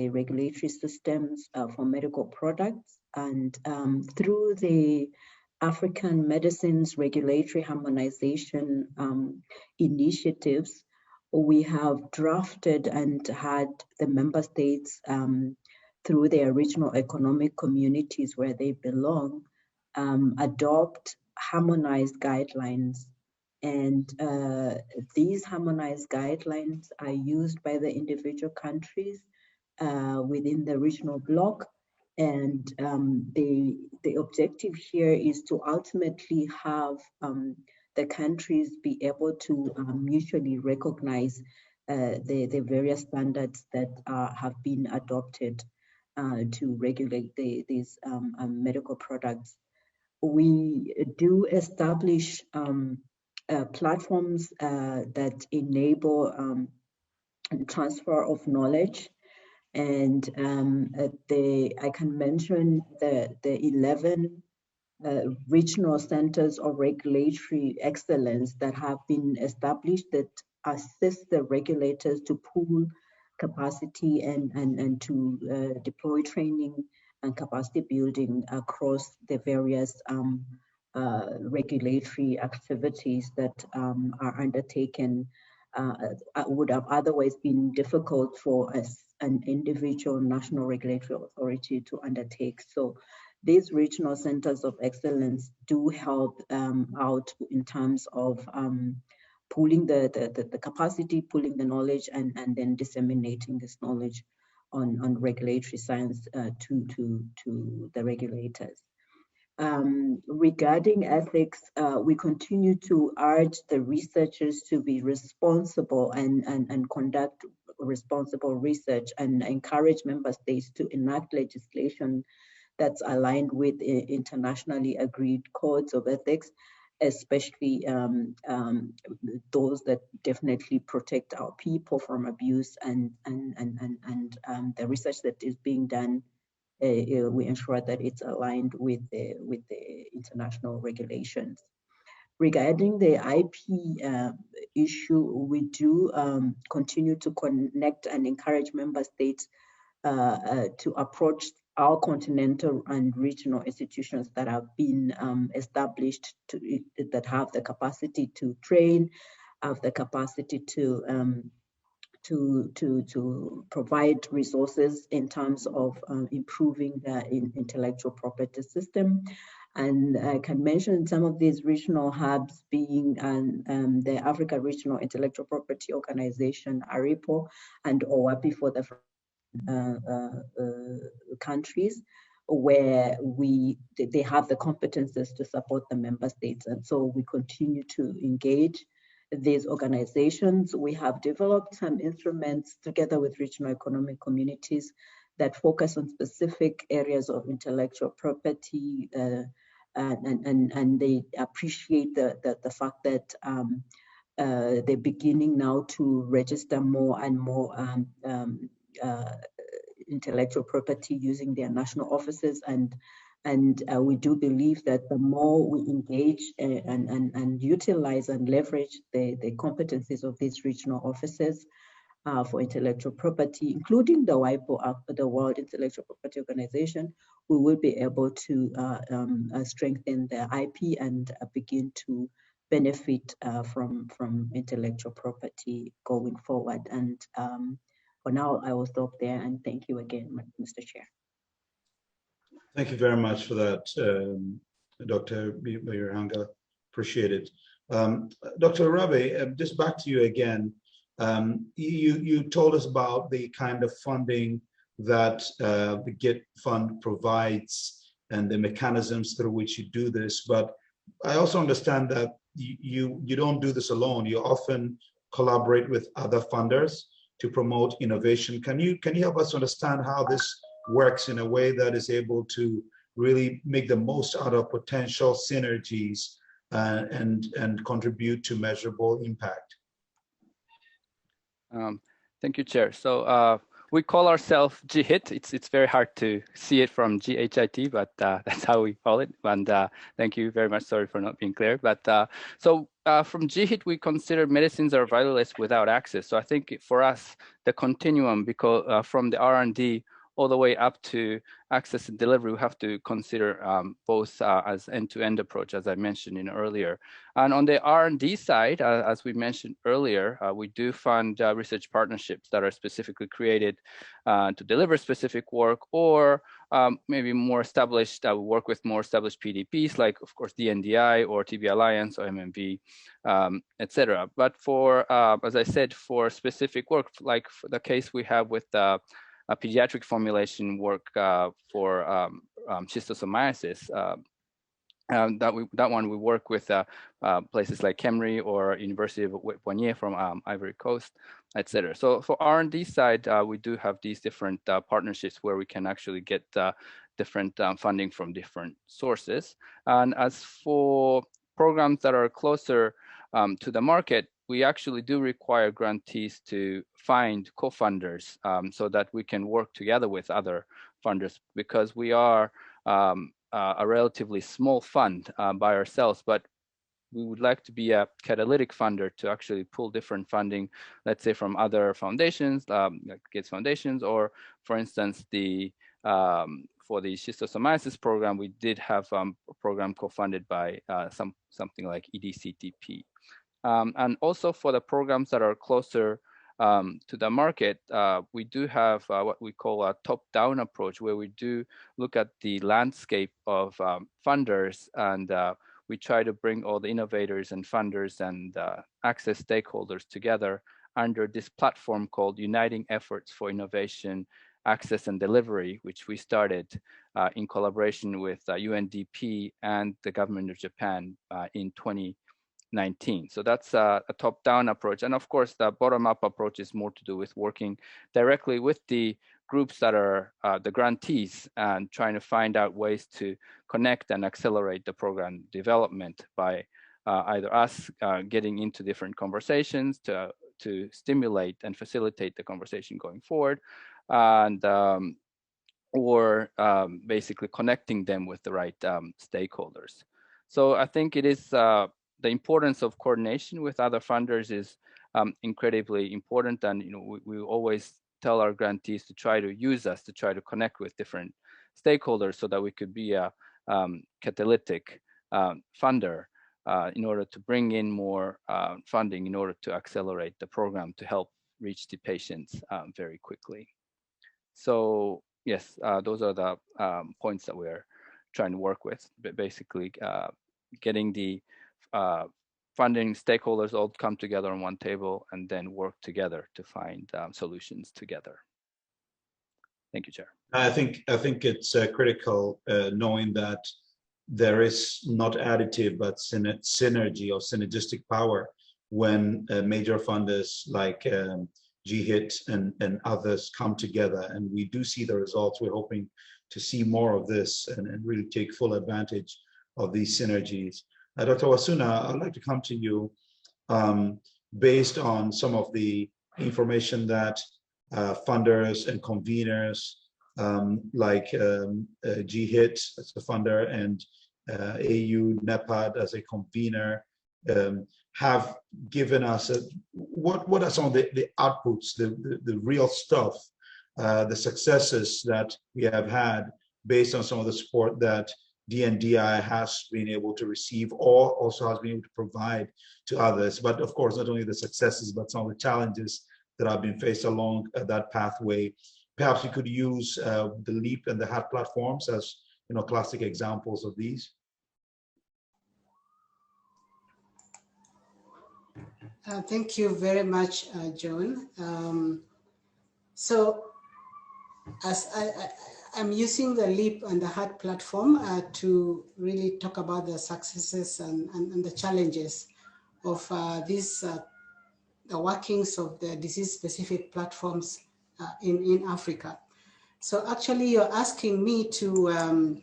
regulatory systems for medical products. And through the African Medicines Regulatory Harmonization initiatives, we have drafted and had the member states through their regional economic communities where they belong adopt harmonized guidelines. And these harmonized guidelines are used by the individual countries within the regional bloc. And the objective here is to ultimately have the countries be able to mutually recognize the various standards that have been adopted to regulate these medical products. We do establish platforms that enable transfer of knowledge, and I can mention the 11 regional centers of regulatory excellence that have been established that assist the regulators to pool capacity and to deploy training and capacity building across the various regulatory activities that are undertaken would have otherwise been difficult for an individual national regulatory authority to undertake. So these regional centers of excellence do help out in terms of pooling the capacity, pooling the knowledge, and then disseminating this knowledge on regulatory science to the regulators. Regarding ethics, we continue to urge the researchers to be responsible and conduct responsible research and encourage member states to enact legislation that's aligned with internationally agreed codes of ethics, especially those that definitely protect our people from abuse, and the research that is being done, we ensure that it's aligned with the international regulations. Regarding the IP issue, we do continue to connect and encourage member states to approach our continental and regional institutions that have been established that have the capacity to train, have the capacity to provide resources in terms of improving the intellectual property system. And I can mention some of these regional hubs being the Africa Regional Intellectual Property Organization, ARIPO, and OWAPI for the countries, where they have the competences to support the member states. And so we continue to engage these organizations. We have developed some instruments together with regional economic communities that focus on specific areas of intellectual property, and they appreciate the fact that they're beginning now to register more and more intellectual property using their national offices, and we do believe that the more we engage and utilize and leverage the competencies of these regional offices for intellectual property, including the WIPO, the World Intellectual Property Organization, we will be able to strengthen the IP and begin to benefit from intellectual property going forward. And for now, I will stop there, and thank you again, Mr. Chair. Thank you very much for that, Dr. Bayurhanga. Appreciate it. Dr. Rabe, just back to you again. You told us about the kind of funding that the GIT fund provides and the mechanisms through which you do this, but I also understand that you don't do this alone. You often collaborate with other funders to promote innovation. Can you help us understand how this works in a way that is able to really make the most out of potential synergies and contribute to measurable impact? Thank you, Chair. So we call ourselves GHIT. It's very hard to see it from GHIT, but that's how we call it. And thank you very much. Sorry for not being clear. But from GHIT, we consider medicines are valueless without access. So I think for us, the continuum, because from the R&D all the way up to access and delivery, we have to consider both as end-to-end approach, as I mentioned earlier. And on the R&D side, as we mentioned earlier, we do fund research partnerships that are specifically created to deliver specific work, or maybe more established, work with more established PDPs, like, of course, DNDi or TB Alliance or MMV, etc. But for, as I said, for specific work, like for the case we have with a pediatric formulation work for schistosomiasis. That one we work with places like Kemri or University of Poitiers from Ivory Coast, etc. So for R&D side, we do have these different partnerships where we can actually get different funding from different sources. And as for programs that are closer to the market, we actually do require grantees to find co-funders so that we can work together with other funders, because we are a relatively small fund by ourselves, but we would like to be a catalytic funder to actually pull different funding, let's say from other foundations, like Gates Foundations, or for instance, for the schistosomiasis program, we did have a program co-funded by something like EDCTP. And also for the programs that are closer to the market, we do have what we call a top-down approach, where we do look at the landscape of funders, and we try to bring all the innovators and funders and access stakeholders together under this platform called Uniting Efforts for Innovation, Access and Delivery, which we started in collaboration with UNDP and the government of Japan in 2019. So that's a top-down approach. And of course, the bottom-up approach is more to do with working directly with the groups that are the grantees and trying to find out ways to connect and accelerate the program development by either us getting into different conversations to stimulate and facilitate the conversation going forward, and or basically connecting them with the right stakeholders. So I think it is the importance of coordination with other funders is incredibly important, and we always tell our grantees to try to use us to try to connect with different stakeholders so that we could be a catalytic funder in order to bring in more funding in order to accelerate the program to help reach the patients very quickly. So yes, those are the points that we're trying to work with, but basically getting the funding stakeholders all come together on one table and then work together to find solutions together. Thank you, Chair. I think it's critical knowing that there is not additive but synergy or synergistic power when major funders like GHIT and others come together, and we do see the results. We're hoping to see more of this and really take full advantage of these synergies. Dr. Wasuna, I'd like to come to you based on some of the information that funders and conveners like GHIT as a funder and AU NEPAD as a convener have given us. What are some of the outputs, the real stuff, the successes that we have had based on some of the support that DNDi has been able to receive or also has been able to provide to others. But of course, not only the successes, but some of the challenges that have been faced along that pathway. Perhaps you could use the LEAP and the HAT platforms as classic examples of these. Thank you very much, John. So as I'm using the LEAP and the HAT platform to really talk about the successes and the challenges of the workings of the disease-specific platforms in Africa. So actually, you're asking me to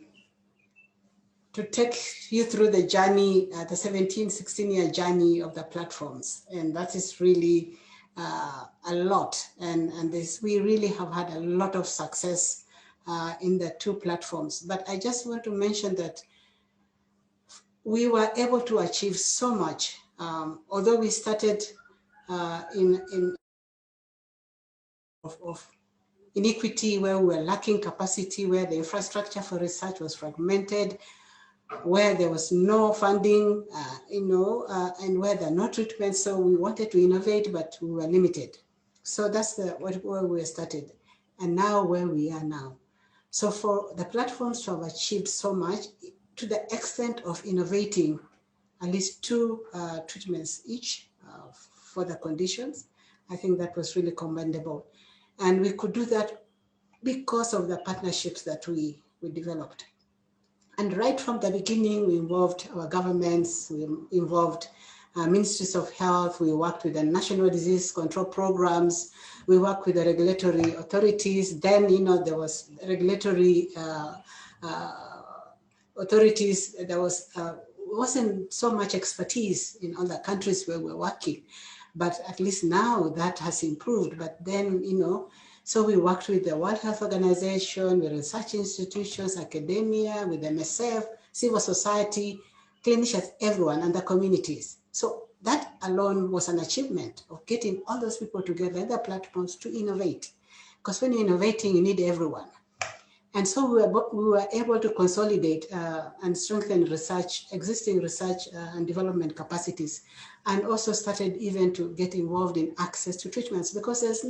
take you through the journey, the 16-year journey of the platforms. And that is really a lot. And we really have had a lot of success in the two platforms. But I just want to mention that we were able to achieve so much. Although we started of inequity, where we were lacking capacity, where the infrastructure for research was fragmented, where there was no funding, and where there are no treatments. So we wanted to innovate, but we were limited. So that's where we started, and now where we are now. So for the platforms to have achieved so much, to the extent of innovating at least 2 treatments each for the conditions, I think that was really commendable. And we could do that because of the partnerships that we developed. And right from the beginning, we involved our governments, we involved ministries of health, we worked with the national disease control programs, we worked with the regulatory authorities. Then, there was regulatory authorities, there wasn't so much expertise in other countries where we're working, but at least now that has improved. But then, so we worked with the World Health Organization, with research institutions, academia, with MSF, civil society, clinicians, everyone, and the communities. So that alone was an achievement of getting all those people together in the platforms to innovate. Because when you're innovating, you need everyone. And so we were able to consolidate and strengthen existing research and development capacities, and also started even to get involved in access to treatments, because it's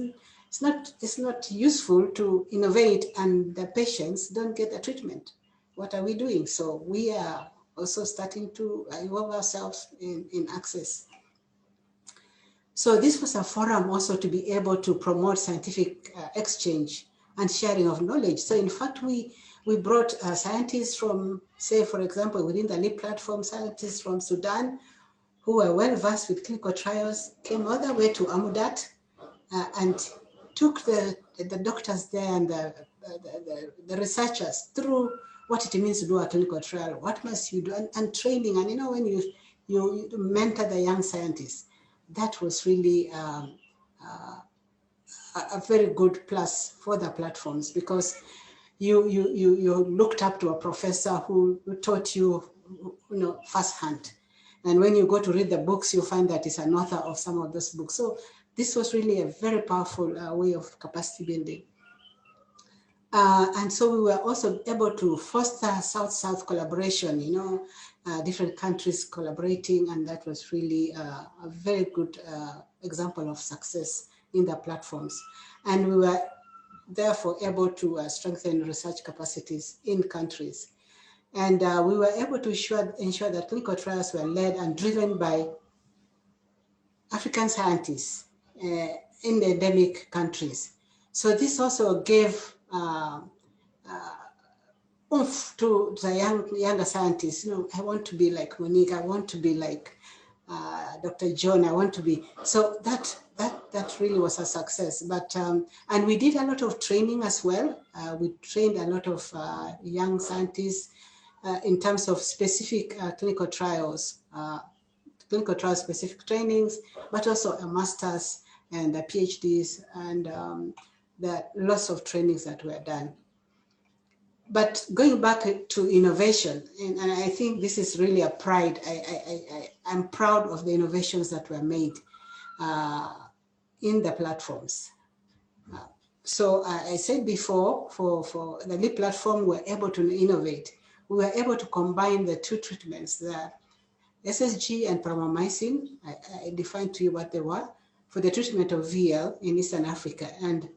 not useful to innovate and the patients don't get the treatment. What are we doing? So we are also starting to involve ourselves in access. So this was a forum also to be able to promote scientific exchange and sharing of knowledge. So in fact, we brought scientists from, say, for example, within the LEAP platform, scientists from Sudan who were well versed with clinical trials, came all the way to Amudat and took the doctors there and the researchers through what it means to do a clinical trial, what must you do, and training. And when you mentor the young scientists, that was really a very good plus for the platforms, because you looked up to a professor who taught you, firsthand. And when you go to read the books, you find that it's an author of some of those books. So this was really a very powerful way of capacity building. And so we were also able to foster South-South collaboration, different countries collaborating, and that was really a very good example of success in the platforms. And we were therefore able to strengthen research capacities in countries. And we were able to ensure that clinical trials were led and driven by African scientists in the endemic countries. So this also gave oomph to the younger scientists. I want to be like Monique, I want to be like Dr. John, I want to be. So that really was a success. But and we did a lot of training as well. We trained a lot of young scientists in terms of specific clinical trials specific trainings, but also a master's and the PhDs, and there are lots of trainings that were done. But going back to innovation, and I think this is really a pride. I'm proud of the innovations that were made in the platforms. So I said before, for the LEAP platform, we're able to innovate. we were able to combine the two treatments, the SSG and promomycin. I defined to you what they were for the treatment of VL in Eastern Africa. And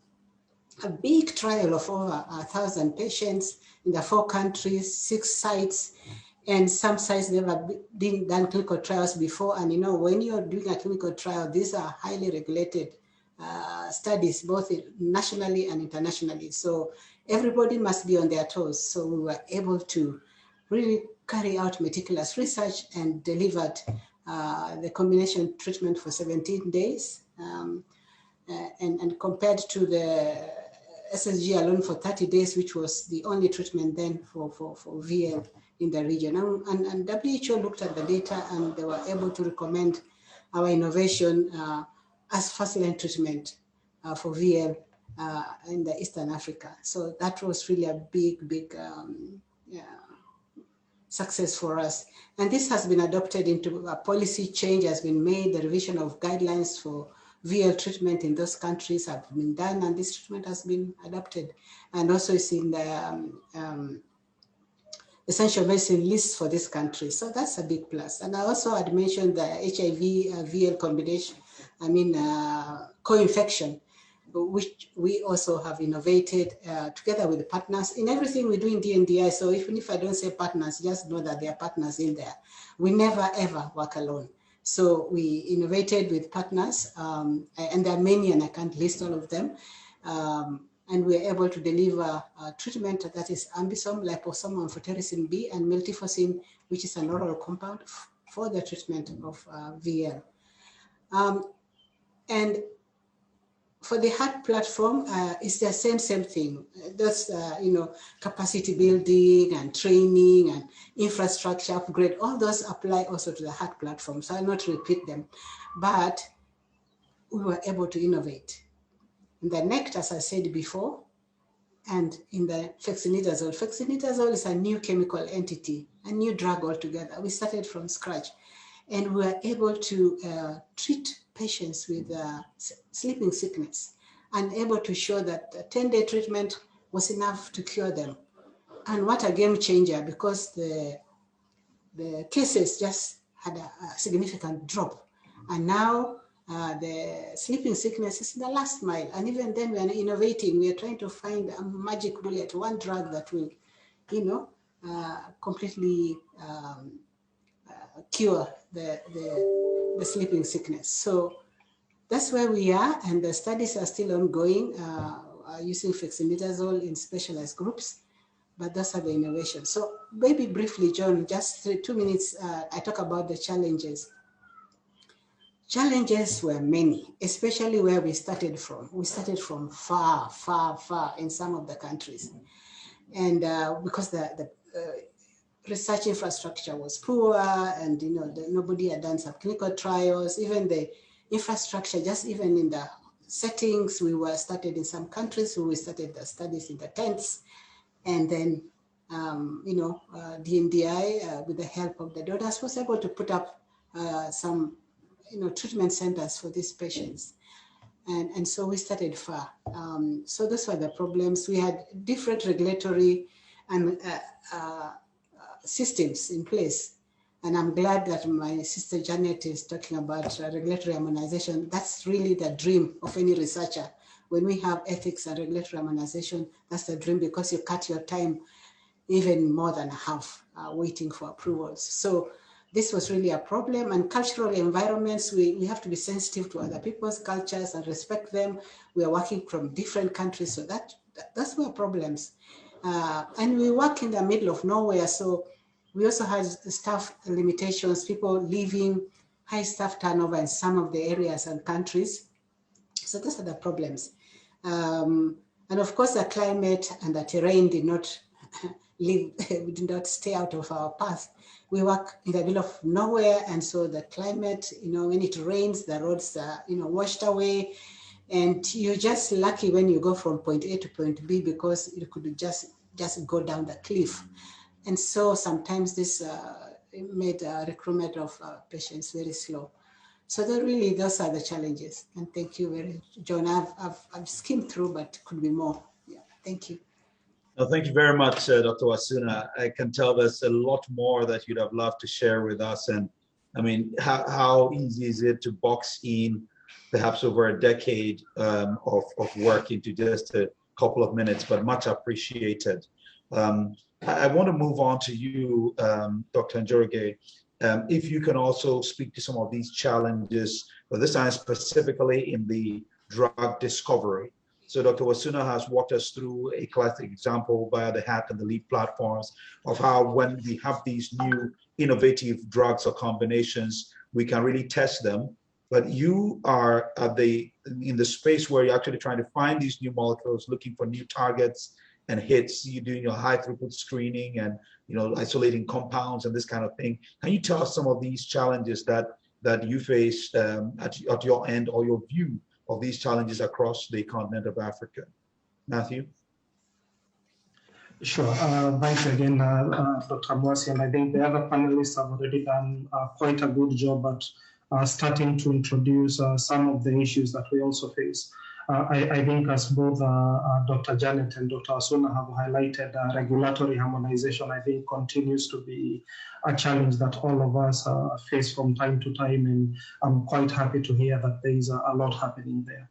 a big trial of over 1,000 patients in the 4 countries, 6 sites, and some sites never done clinical trials before. And you know, when you're doing a clinical trial, these are highly regulated studies, both nationally and internationally. So everybody must be on their toes. So we were able to really carry out meticulous research and delivered the combination treatment for 17 days. And compared to the SSG alone for 30 days, which was the only treatment then for VL in the region. And WHO looked at the data and they were able to recommend our innovation as first-line treatment for VL in the Eastern Africa. So that was really a big success for us. And this has been adopted into a policy change has been made, the revision of guidelines for VL treatment in those countries have been done, and this treatment has been adopted. And also it's in the essential medicine list for this country. So that's a big plus. And I also had mentioned the HIV VL combination, co-infection, which we also have innovated together with the partners in everything we do in DNDi. So even if I don't say partners, just know that there are partners in there. We never ever work alone. So we innovated with partners, and there are many, and I can't list all of them. And we are able to deliver treatment that is ambisome, liposomal amphotericin B, and miltefosine, which is an oral compound for the treatment of VL. And for the heart platform, it's the same thing. Those, capacity building and training and infrastructure upgrade, all those apply also to the heart platform. So I'll not repeat them, but we were able to innovate. In the NECT, as I said before, and in the fexinidazole. Fexinidazole is a new chemical entity, a new drug altogether. We started from scratch, and we were able to treat patients with sleeping sickness and able to show that a 10-day treatment was enough to cure them. And what a game changer, because the cases just had a significant drop. And now the sleeping sickness is the last mile. And even then we are innovating. We are trying to find a magic bullet, one drug that will, completely cure the sleeping sickness. So that's where we are, and the studies are still ongoing, using fexinidazole in specialized groups, but those are the innovations. So maybe briefly, John, just 2 minutes, I talk about the challenges. Challenges were many, especially where we started from. We started from far, far, far in some of the countries. And because the research infrastructure was poor, and nobody had done some clinical trials, even the infrastructure, just even in the settings, we were started in some countries, we started the studies in the tents, and then DNDi, with the help of the donors, was able to put up some treatment centers for these patients. And so we started far. So those were the problems. We had different regulatory and systems in place. And I'm glad that my sister Janet is talking about regulatory harmonization. That's really the dream of any researcher. When we have ethics and regulatory harmonization, that's the dream, because you cut your time even more than half waiting for approvals. So this was really a problem. And cultural environments, we have to be sensitive to other people's cultures and respect them. We are working from different countries, so that's where problems. And we work in the middle of nowhere, so we also had staff limitations, people leaving, high staff turnover in some of the areas and countries. So those are the problems. And of course, the climate and the terrain did not we did not stay out of our path. We work in the middle of nowhere, and so the climate, when it rains, the roads are, washed away, and you're just lucky when you go from point A to point B, because you could just go down the cliff. And so sometimes this made recruitment of patients very slow. So those are the challenges. And thank you very much, John. I've skimmed through, but could be more. Yeah, thank you. Well, thank you very much, Dr. Wasuna. I can tell there's a lot more that you'd have loved to share with us. And I mean, how easy is it to box in perhaps over a decade of work into just a couple of minutes, but much appreciated. I want to move on to you, Dr. Gerogi. If you can also speak to some of these challenges, but this time specifically in the drug discovery. So Dr. Wasuna has walked us through a classic example via the HAT and the LEAD platforms of how when we have these new innovative drugs or combinations, we can really test them. But you are in the space where you're actually trying to find these new molecules, looking for new targets and hits. You're doing your high throughput screening and isolating compounds and this kind of thing. Can you tell us some of these challenges that you face at your end, or your view of these challenges across the continent of Africa? Matthew? Sure. Thanks again, Dr. Mwasi. And I think the other panelists have already done quite a good job at starting to introduce some of the issues that we also face. I think as both Dr. Janet and Dr. Wasuna have highlighted, regulatory harmonization, I think, continues to be a challenge that all of us face from time to time. And I'm quite happy to hear that there is a lot happening there.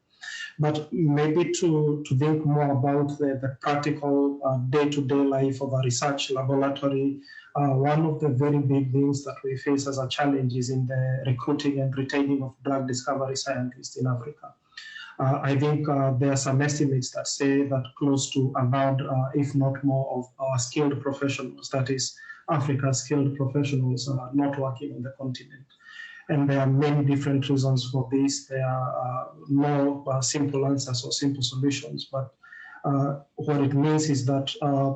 But maybe to think more about the practical day-to-day life of a research laboratory, one of the very big things that we face as a challenge is in the recruiting and retaining of drug discovery scientists in Africa. I think there are some estimates that say that close to about, if not more, of our skilled professionals, that is, Africa's skilled professionals, are not working on the continent. And there are many different reasons for this. There are no simple answers or simple solutions, but what it means is that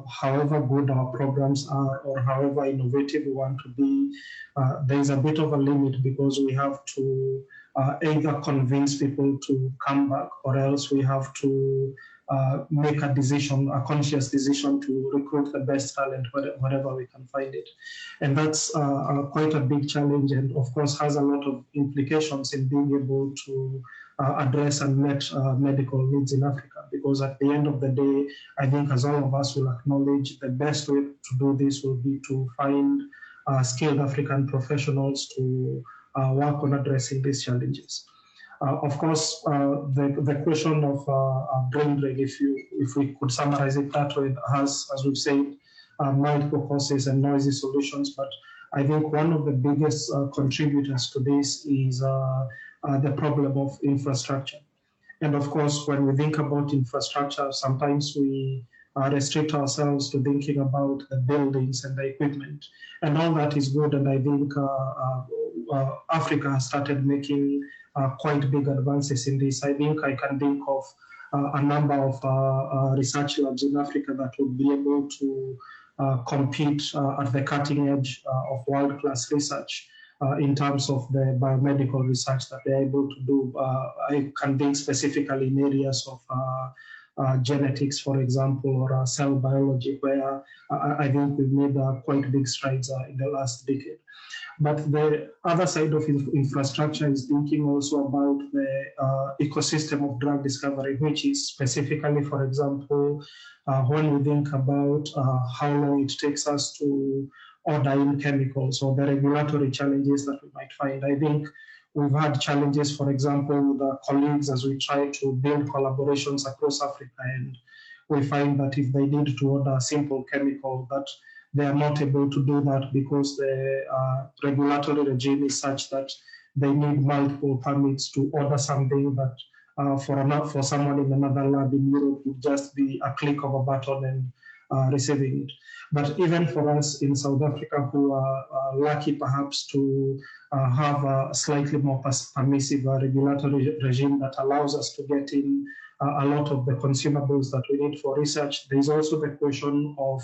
however good our programs are or however innovative we want to be, there's a bit of a limit because we have to either convince people to come back, or else we have to make a decision, a conscious decision to recruit the best talent wherever we can find it. And that's quite a big challenge, and of course has a lot of implications in being able to address and meet medical needs in Africa. Because at the end of the day, I think as all of us will acknowledge, the best way to do this will be to find skilled African professionals to work on addressing these challenges. Of course, the question of brain drain, if we could summarize it that way, has, as we've said, multiple causes and noisy solutions. But I think one of the biggest contributors to this is the problem of infrastructure. And of course, when we think about infrastructure, sometimes we restrict ourselves to thinking about the buildings and the equipment. And all that is good. And I think Africa has started making quite big advances in this. I think I can think of a number of research labs in Africa that would be able to compete at the cutting edge of world-class research in terms of the biomedical research that they're able to do. I can think specifically in areas of genetics, for example, or cell biology, where I think we've made quite big strides in the last decade. But the other side of infrastructure is thinking also about the ecosystem of drug discovery, which is specifically, for example, when we think about how long it takes us to order in chemicals or the regulatory challenges that we might find. I think we've had challenges, for example, with our colleagues as we try to build collaborations across Africa, and we find that if they need to order a simple chemical, that they are not able to do that because the regulatory regime is such that they need multiple permits to order something that for someone in another lab in Europe would just be a click of a button and receiving it. But even for us in South Africa, who are lucky perhaps to have a slightly more permissive regulatory regime that allows us to get in a lot of the consumables that we need for research, there is also the question of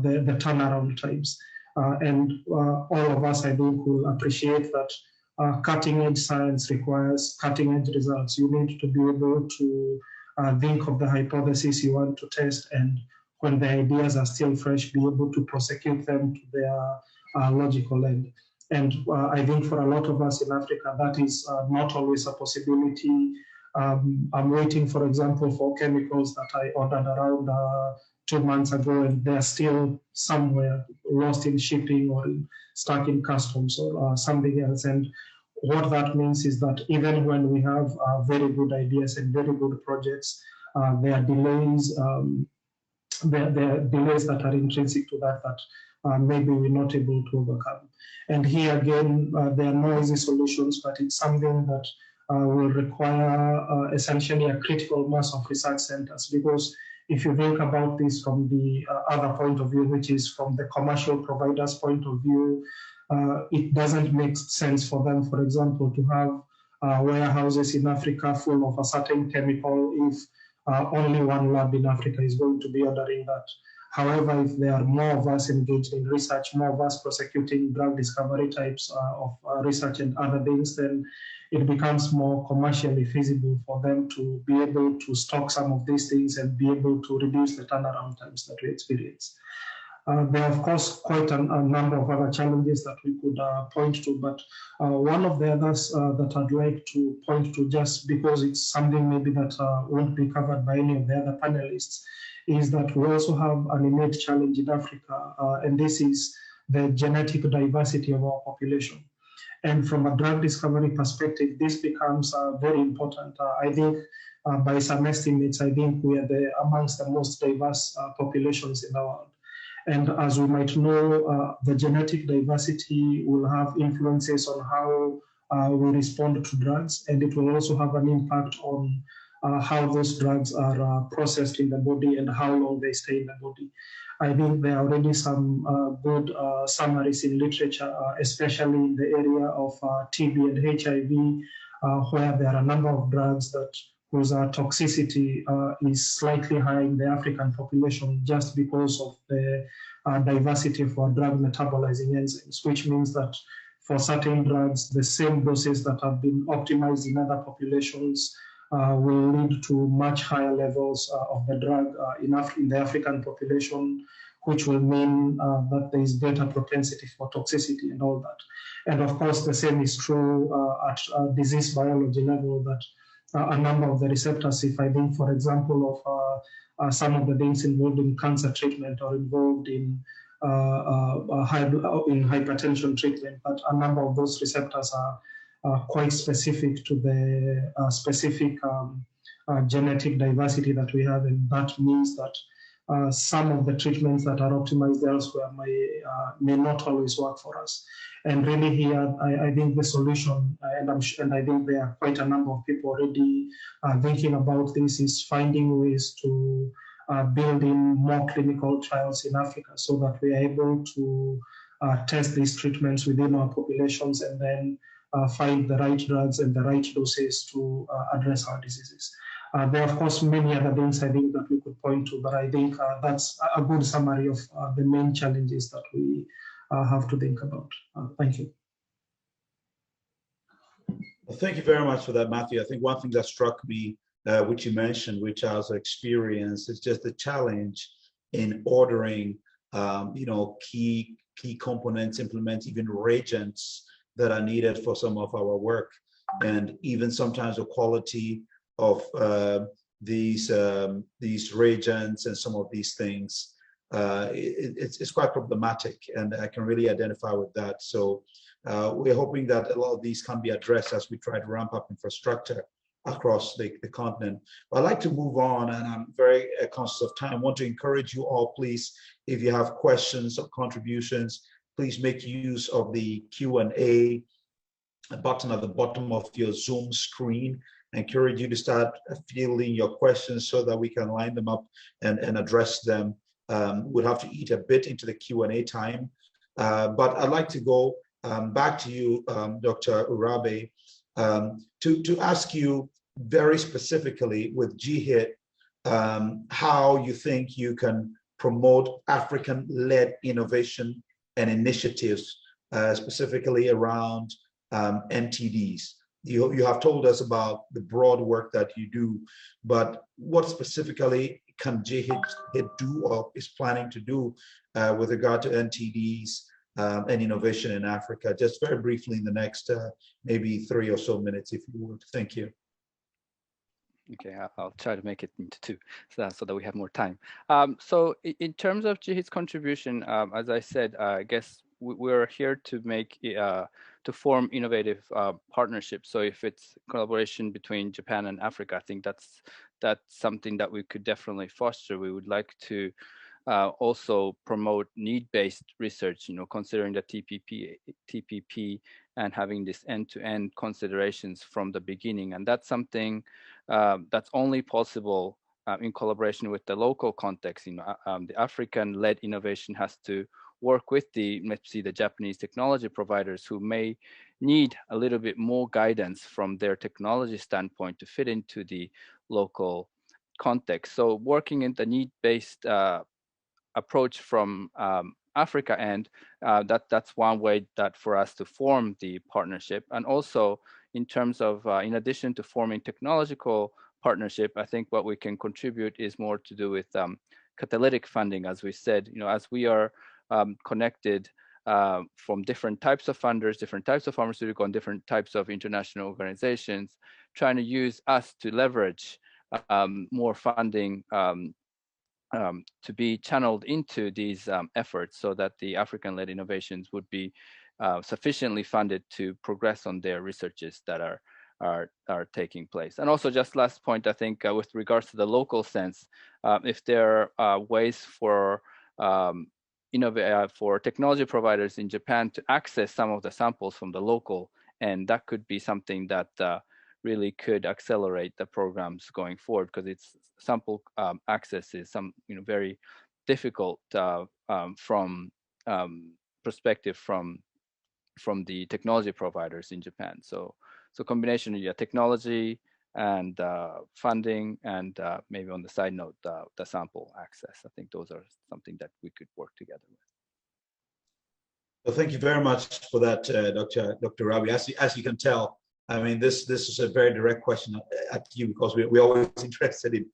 the turnaround times. And all of us, I think, will appreciate that cutting edge science requires cutting edge results. You need to be able to think of the hypothesis you want to test, and when the ideas are still fresh, be able to prosecute them to their logical end. And I think for a lot of us in Africa, that is not always a possibility I'm waiting, for example, for chemicals that I ordered around 2 months ago, and they're still somewhere lost in shipping or stuck in customs or something else. And what that means is that even when we have very good ideas and very good projects, there are delays. There are delays that are intrinsic to that maybe we're not able to overcome. And here again, there are no easy solutions, but it's something that will require essentially a critical mass of research centers, because if you think about this from the other point of view, which is from the commercial providers' point of view, it doesn't make sense for them, for example, to have warehouses in Africa full of a certain chemical if only one lab in Africa is going to be ordering that. However, if there are more of us engaged in research, more of us prosecuting drug discovery types of research and other things, then it becomes more commercially feasible for them to be able to stock some of these things and be able to reduce the turnaround times that we experience. There are, of course, quite a number of other challenges that we could point to, but one of the others that I'd like to point to, just because it's something maybe that won't be covered by any of the other panelists, is that we also have an innate challenge in Africa, and this is the genetic diversity of our population. And from a drug discovery perspective, this becomes very important. I think by some estimates, I think we are amongst the most diverse populations in the world. And as we might know, the genetic diversity will have influences on how we respond to drugs, and it will also have an impact on how those drugs are processed in the body and how long they stay in the body. I think there are already some good summaries in literature, especially in the area of TB and HIV, where there are a number of drugs whose toxicity is slightly higher in the African population just because of the diversity for drug metabolizing enzymes, which means that for certain drugs, the same doses that have been optimized in other populations will lead to much higher levels of the drug in the African population, which will mean that there is greater propensity for toxicity and all that. And of course, the same is true at disease biology level, that a number of the receptors, if I think, for example, of some of the things involved in cancer treatment or involved in hypertension treatment, but a number of those receptors are quite specific to the specific genetic diversity that we have, and that means that some of the treatments that are optimized elsewhere may not always work for us. And really here, I think the solution, and I think there are quite a number of people already thinking about this, is finding ways to build in more clinical trials in Africa so that we are able to test these treatments within our populations and then find the right drugs and the right doses to address our diseases. There are, of course, many other things I think that we could point to, but I think that's a good summary of the main challenges that we have to think about. Thank you. Well, thank you very much for that, Matthew. I think one thing that struck me, which you mentioned, which I also experienced, is just the challenge in ordering, key components, implement even reagents that are needed for some of our work, and even sometimes the quality of these reagents and some of these things. It's quite problematic, and I can really identify with that. So we're hoping that a lot of these can be addressed as we try to ramp up infrastructure across the continent. But I'd like to move on, and I'm very conscious of time. I want to encourage you all, please, if you have questions or contributions, please make use of the Q&A button at the bottom of your Zoom screen. I encourage you to start fielding your questions so that we can line them up and address them. We'll have to eat a bit into the Q&A time, but I'd like to go back to you, Dr. Urabe, to ask you very specifically with GHIT, how you think you can promote African-led innovation and initiatives, specifically around NTDs. You have told us about the broad work that you do, but what specifically can GHIT do or is planning to do with regard to NTDs and innovation in Africa? Just very briefly in the next maybe 3 or so minutes, if you would. Thank you. Okay, I'll try to make it into two so that we have more time. So in terms of Jihid's contribution, as I said, I guess we're here to make to form innovative partnerships. So if it's collaboration between Japan and Africa, I think that's something that we could definitely foster. We would like to also promote need-based research, considering the TPP and having this end-to-end considerations from the beginning. And that's something that's only possible in collaboration with the local context. The African-led innovation has to work with the Japanese technology providers who may need a little bit more guidance from their technology standpoint to fit into the local context. So working in the need-based approach from Africa, and that's one way that for us to form the partnership. And also in terms of, in addition to forming technological partnership, I think what we can contribute is more to do with catalytic funding. As we said, as we are connected from different types of funders, different types of pharmaceutical and different types of international organizations, trying to use us to leverage more funding to be channeled into these efforts, so that the African-led innovations would be sufficiently funded to progress on their researches that are taking place. And also, just last point, I think with regards to the local sense, if there are ways for technology providers in Japan to access some of the samples from the local, and that could be something that really could accelerate the programs going forward, because it's sample access is very difficult from perspective from the technology providers in Japan. So combination of technology and funding, and maybe on the side note, the sample access. I think those are something that we could work together with. Well, thank you very much for that, Dr. Rabi. As you can tell, I mean, this is a very direct question at you, because we're always interested in,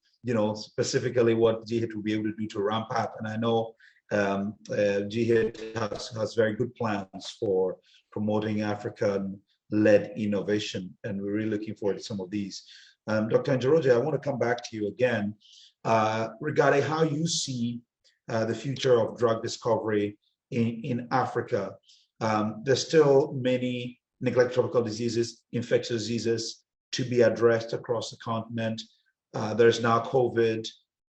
specifically what GHIT will be able to do to ramp up. And I know GHIT has very good plans for promoting African-led innovation, and we're really looking forward to some of these. Dr. Gerogi, I want to come back to you again regarding how you see the future of drug discovery in Africa. There's still many neglected tropical diseases, infectious diseases to be addressed across the continent. There's now COVID,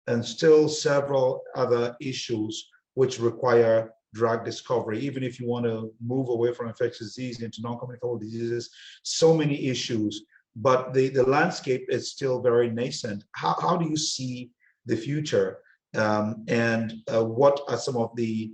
and still several other issues which require drug discovery. Even if you want to move away from infectious disease into non-communicable diseases, so many issues, but the landscape is still very nascent. How do you see the future? And what are some of the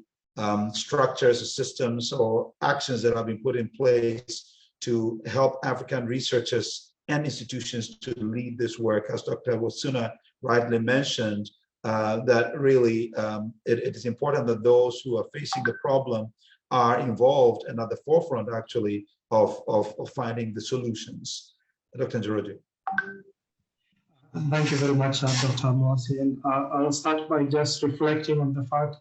structures, systems, or actions that have been put in place to help African researchers and institutions to lead this work? As Dr. Wasuna rightly mentioned, that really it is important that those who are facing the problem are involved and at the forefront, actually, of finding the solutions. Dr. Gerogi. Thank you very much, Dr. Mwasi. And I'll start by just reflecting on the fact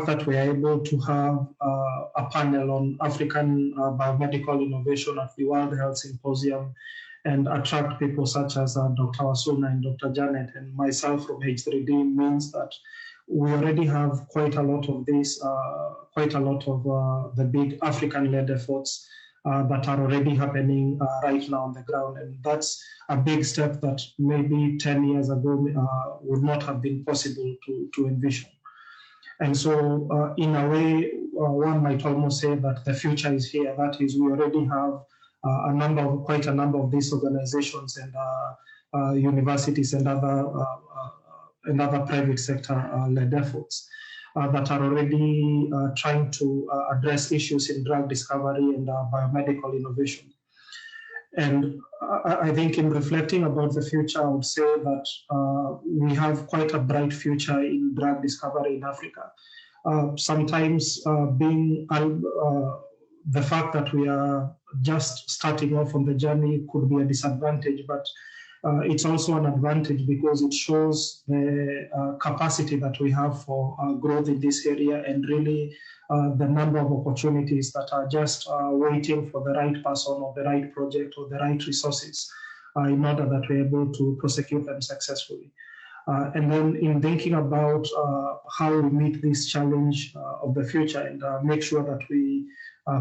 that we are able to have a panel on African biomedical innovation at the World Health Symposium and attract people such as Dr. Wasuna and Dr. Janet and myself from H3D means that we already have quite a lot of this, quite a lot of the big African-led efforts that are already happening right now on the ground. And that's a big step that maybe 10 years ago would not have been possible to envision. And so in a way, one might almost say that the future is here. That is, we already have quite a number of these organizations and universities and other private sector-led efforts that are already trying to address issues in drug discovery and biomedical innovation. And I think in reflecting about the future, I would say that we have quite a bright future in drug discovery in Africa. Sometimes the fact that we are just starting off on the journey could be a disadvantage, but it's also an advantage because it shows the capacity that we have for growth in this area, and really the number of opportunities that are just waiting for the right person or the right project or the right resources in order that we're able to prosecute them successfully. And then in thinking about how we meet this challenge of the future and make sure that we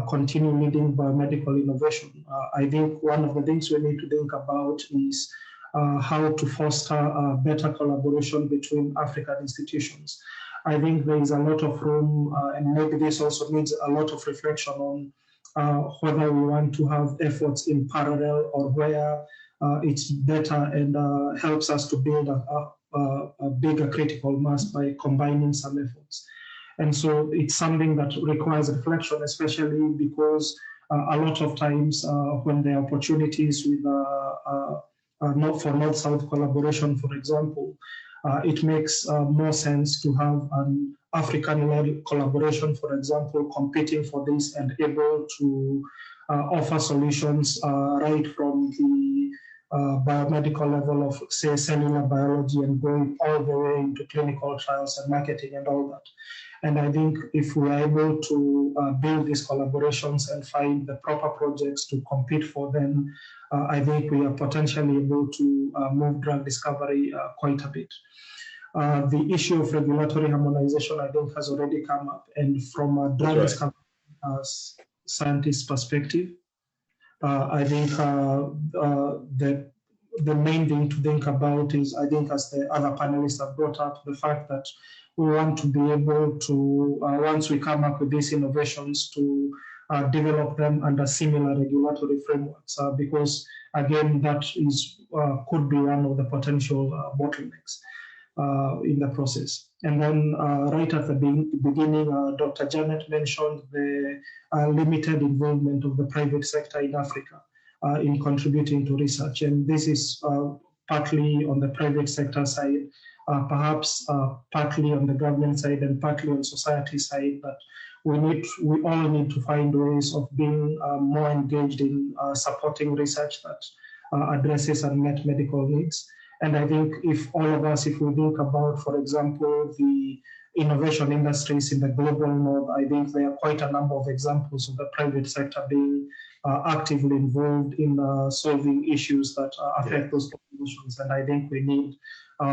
continue leading biomedical innovation, I think one of the things we need to think about is how to foster better collaboration between African institutions. I think there is a lot of room, and maybe this also needs a lot of reflection on whether we want to have efforts in parallel or where it's better and helps us to build a bigger critical mass by combining some efforts. And so it's something that requires reflection, especially because a lot of times when there are opportunities with for North-South collaboration, for example, it makes more sense to have an African-led collaboration, for example, competing for this and able to offer solutions right from the biomedical level of, say, cellular biology and going all the way into clinical trials and marketing and all that. And I think if we are able to build these collaborations and find the proper projects to compete for them, I think we are potentially able to move drug discovery quite a bit. The issue of regulatory harmonization, I think, has already come up. And from a drug discovery scientist perspective, I think the main thing to think about is, I think, as the other panelists have brought up, the fact that we want to be able to, once we come up with these innovations, to develop them under similar regulatory frameworks, because again, that is could be one of the potential bottlenecks in the process. And then right at the beginning, Dr. Janet mentioned the limited involvement of the private sector in Africa in contributing to research. And this is partly on the private sector side, perhaps partly on the government side and partly on society side, but we all need to find ways of being more engaged in supporting research that addresses unmet medical needs. And I think if all of us, if we think about, for example, the innovation industries in the global north, I think there are quite a number of examples of the private sector being actively involved in solving issues that affect those populations. And I think we need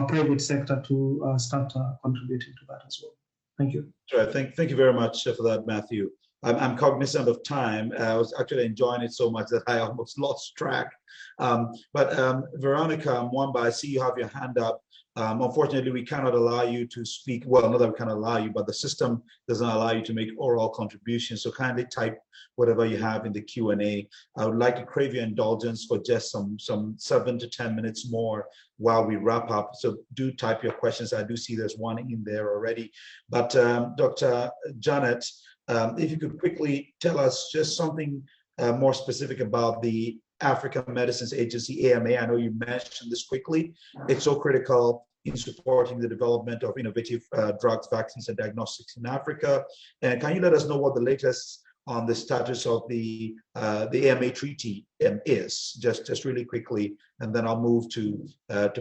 private sector to start contributing to that as well. Thank you. Sure. Thank you very much for that, Matthew. I'm cognizant of time. I was actually enjoying it so much that I almost lost track. But Veronica Mwamba, I see you have your hand up. Unfortunately, we cannot allow you to speak. Well, not that we cannot allow you, but the system doesn't allow you to make oral contributions. So kindly type whatever you have in the Q&A. I would like to crave your indulgence for just some 7 to 10 minutes more while we wrap up. So do type your questions. I do see there's one in there already. But Dr. Janet, if you could quickly tell us just something more specific about the African Medicines Agency, AMA. I know you mentioned this quickly. It's so critical in supporting the development of innovative drugs, vaccines, and diagnostics in Africa. And can you let us know what the latest on the status of the AMA treaty is, just really quickly, and then I'll move to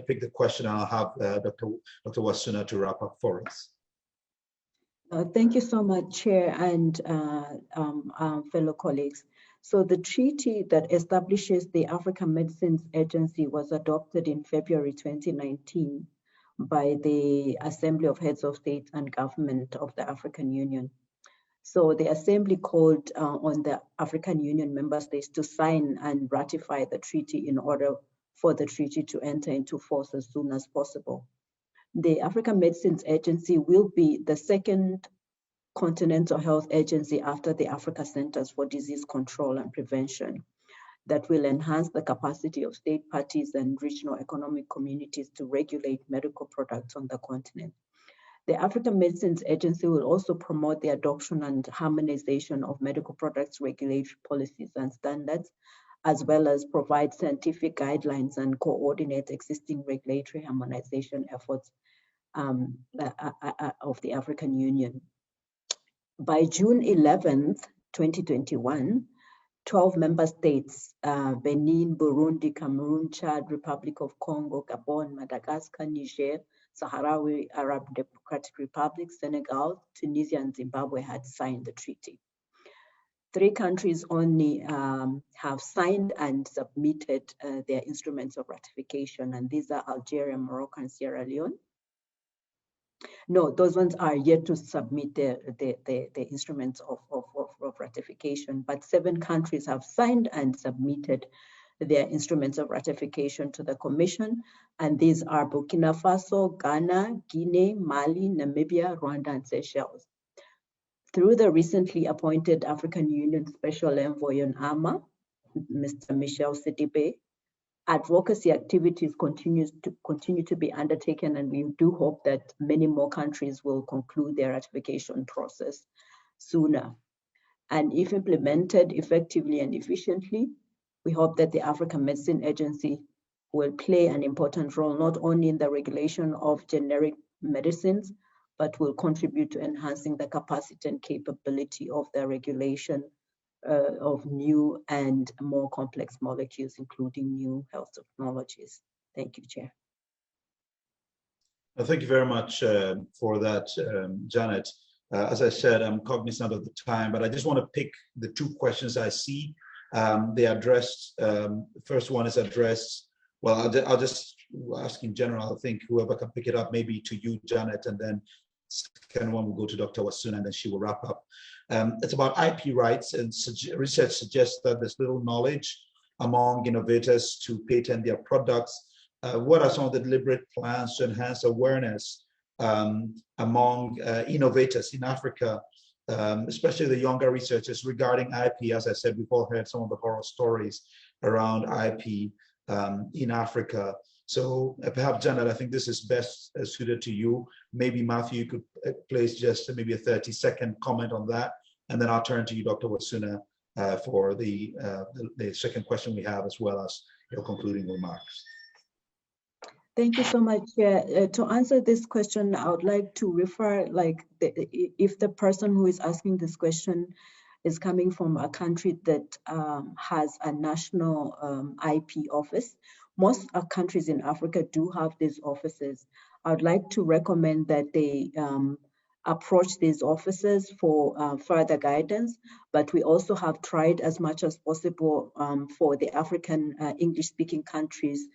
pick the question, and I'll have Dr. Wasuna to wrap up for us. Thank you so much, Chair and fellow colleagues. So the treaty that establishes the African Medicines Agency was adopted in February 2019 by the Assembly of Heads of State and Government of the African Union. So the Assembly called on the African Union member states to sign and ratify the treaty in order for the treaty to enter into force as soon as possible. The African Medicines Agency will be the second continental health agency after the Africa Centers for Disease Control and Prevention that will enhance the capacity of state parties and regional economic communities to regulate medical products on the continent. The African Medicines Agency will also promote the adoption and harmonization of medical products regulatory policies and standards, as well as provide scientific guidelines and coordinate existing regulatory harmonization efforts of the African Union. By June 11th, 2021, 12 member states, Benin, Burundi, Cameroon, Chad, Republic of Congo, Gabon, Madagascar, Niger, Sahrawi Arab Democratic Republic, Senegal, Tunisia, and Zimbabwe had signed the treaty. 3 countries only have signed and submitted their instruments of ratification, and these are Algeria, Morocco, and Sierra Leone. No, those ones are yet to submit the instruments of ratification, but 7 countries have signed and submitted their instruments of ratification to the Commission, and these are Burkina Faso, Ghana, Guinea, Mali, Namibia, Rwanda, and Seychelles. Through the recently appointed African Union Special Envoy on AMA, Mr. Michel Sidibe, advocacy activities continue to be undertaken, and we do hope that many more countries will conclude their ratification process sooner. And if implemented effectively and efficiently, we hope that the African Medicine Agency will play an important role, not only in the regulation of generic medicines, but will contribute to enhancing the capacity and capability of the regulation of new and more complex molecules, including new health technologies. Thank you, Chair. Well, thank you very much for that, Janet. As I said, I'm cognizant of the time, but I just want to pick the 2 questions I see. They addressed, the first one is addressed, well, I'll just ask in general. I think whoever can pick it up, maybe to you, Janet, and then second one will go to Dr. Wasuna, and then she will wrap up. It's about IP rights, and research suggests that there's little knowledge among innovators to patent their products. What are some of the deliberate plans to enhance awareness among innovators in Africa, especially the younger researchers, regarding IP? As I said, we've all heard some of the horror stories around IP in Africa. So perhaps, Janet, I think this is best suited to you. Maybe Matthew, you could place just maybe a 30-second comment on that, and then I'll turn to you, Dr. Wasuna, for the second question we have, as well as your concluding remarks. Thank you so much. To answer this question, I would like to refer, if the person who is asking this question is coming from a country that has a national IP office. Most countries in Africa do have these offices. I would like to recommend that they approach these offices for further guidance, but we also have tried as much as possible for the African English-speaking countries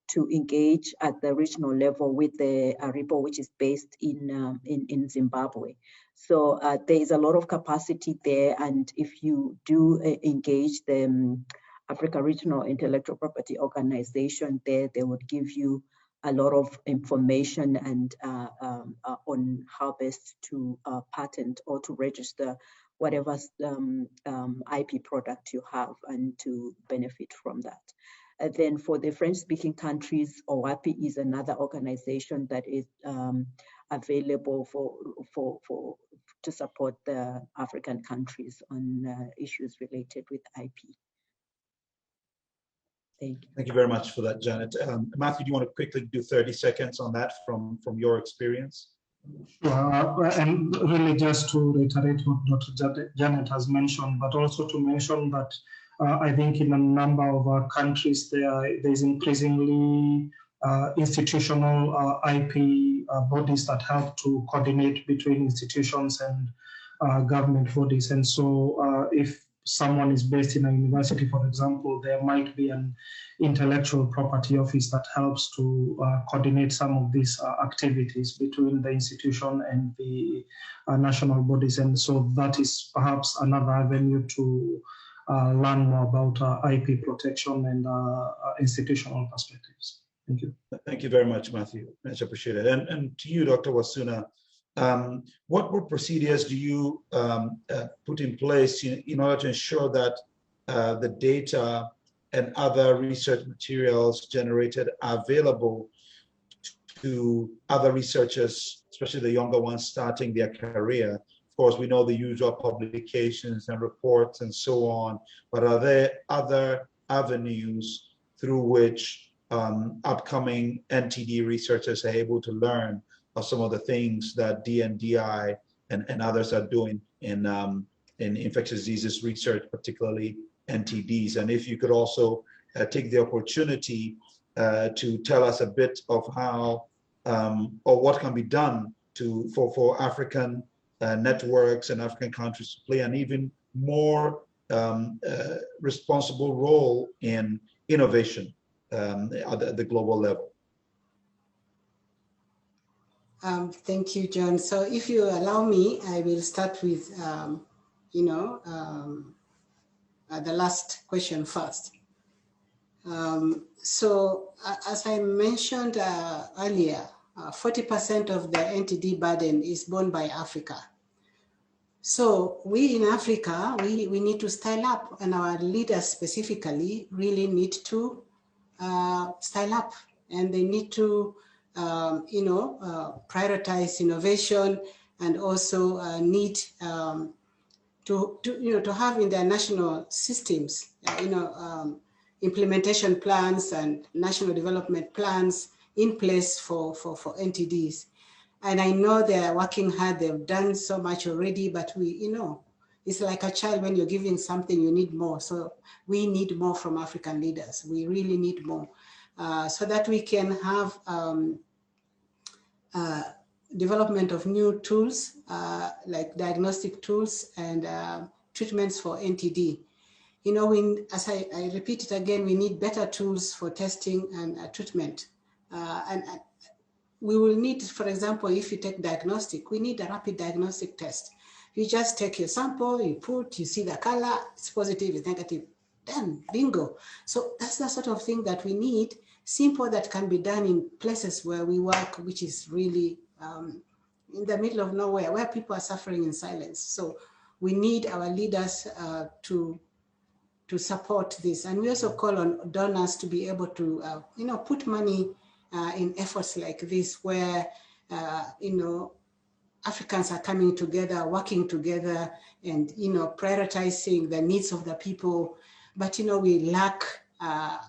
to engage at the regional level with the RIPO, which is based in Zimbabwe. So there is a lot of capacity there, and if you do engage the Africa Regional Intellectual Property Organization there, they would give you a lot of information and on how best to patent or to register whatever IP product you have and to benefit from that. Then for the French-speaking countries, OAPI is another organization that is available to support the African countries on issues related with IP. Thank you. Thank you very much for that, Janet. Matthew, do you want to quickly do 30 seconds on that from your experience? And really just to reiterate what Dr. Janet has mentioned, but also to mention that I think in a number of our countries there's increasingly institutional IP bodies that help to coordinate between institutions and government bodies. And so if someone is based in a university, for example, there might be an intellectual property office that helps to coordinate some of these activities between the institution and the national bodies. And so that is perhaps another avenue to learn more about IP protection and institutional perspectives. Thank you. Thank you very much, Matthew. Much appreciated. And to you, Dr. Wasuna, what procedures do you put in place in order to ensure that the data and other research materials generated are available to other researchers, especially the younger ones starting their career? Of course, we know the usual publications and reports and so on, but are there other avenues through which upcoming NTD researchers are able to learn of some of the things that DNDi and others are doing in infectious diseases research, particularly NTDs? And if you could also take the opportunity to tell us a bit of how or what can be done for African networks and African countries to play an even more responsible role in innovation at the global level? Thank you, John. So if you allow me, I will start with, the last question first. As I mentioned earlier, 40% of the NTD burden is borne by Africa. So we in Africa, we need to style up, and our leaders specifically really need to style up, and they need to prioritize innovation, and also need to have in their national systems, implementation plans and national development plans in place for NTDs. And I know they're working hard, they've done so much already, but it's like a child, when you're giving something, you need more. So we need more from African leaders. We really need more so that we can have development of new tools, like diagnostic tools and treatments for NTD. As I repeat it again, we need better tools for testing and treatment. And we will need, for example, if you take diagnostic, we need a rapid diagnostic test. You just take your sample, you see the color, it's positive, it's negative, done, bingo. So that's the sort of thing that we need, simple, that can be done in places where we work, which is really in the middle of nowhere, where people are suffering in silence. So we need our leaders to support this. And we also call on donors to be able to, put money in efforts like this, where, Africans are coming together, working together, and, prioritizing the needs of the people. But, we lack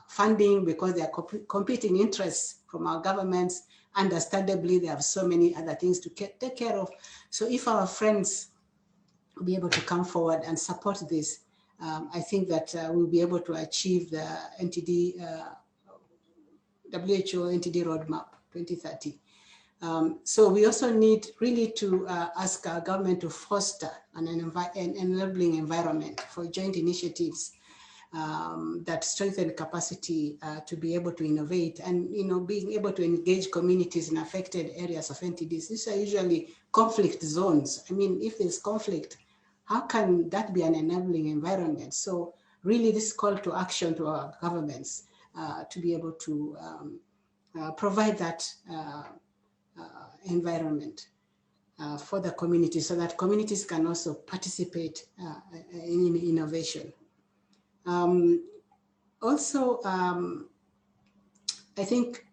funding because there are competing interests from our governments. Understandably, they have so many other things to take care of. So if our friends will be able to come forward and support this, I think that we'll be able to achieve the NTD, WHO NTD Roadmap 2030. So we also need really to ask our government to foster an enabling environment for joint initiatives that strengthen capacity to be able to innovate, and being able to engage communities in affected areas of NTDs. These are usually conflict zones. I mean, if there's conflict, how can that be an enabling environment? So really, this call to action to our governments to be able to provide that environment for the community, so that communities can also participate in innovation. Also, I think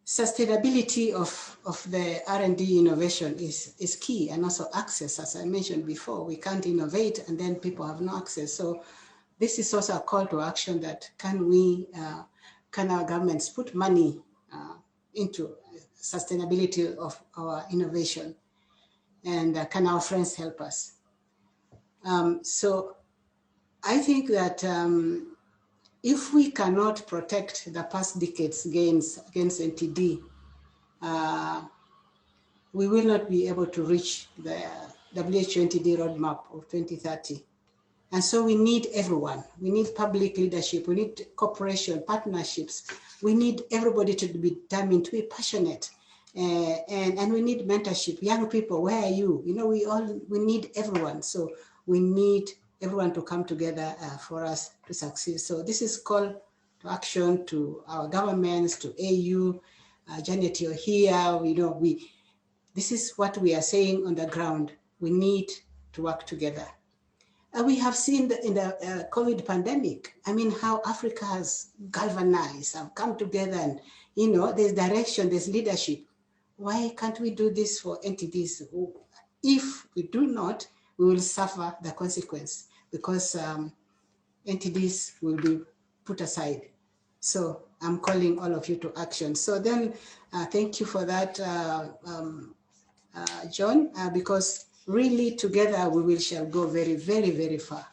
sustainability of the R&D innovation is key, and also access. As I mentioned before, we can't innovate and then people have no access. So this is also a call to action, that can our governments put money into sustainability of our innovation, and can our friends help us? So I think that if we cannot protect the past decades gains against NTD, we will not be able to reach the WHO NTD roadmap of 2030. And so we need everyone. We need public leadership. We need cooperation, partnerships. We need everybody to be determined, to be passionate. And we need mentorship. Young people, where are you? We need everyone. So we need everyone to come together for us to succeed. So this is call to action to our governments, to AU. Janet, you're here. This is what we are saying on the ground. We need to work together. We have seen in the COVID pandemic, I mean, how Africa has galvanized, have come together, and there's direction, there's leadership. Why can't we do this for entities? If we do not, we will suffer the consequence, because entities will be put aside. So I'm calling all of you to action. So then, thank you for that, John, because really together we shall go very, very, very far.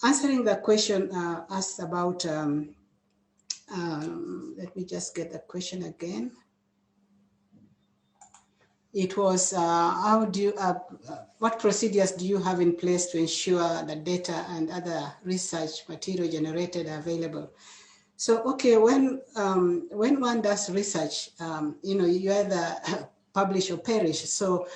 Answering the question asked about, let me just get the question again. it was what procedures do you have in place to ensure that data and other research material generated are available? So, okay, when one does research, you know, you either publish or perish. So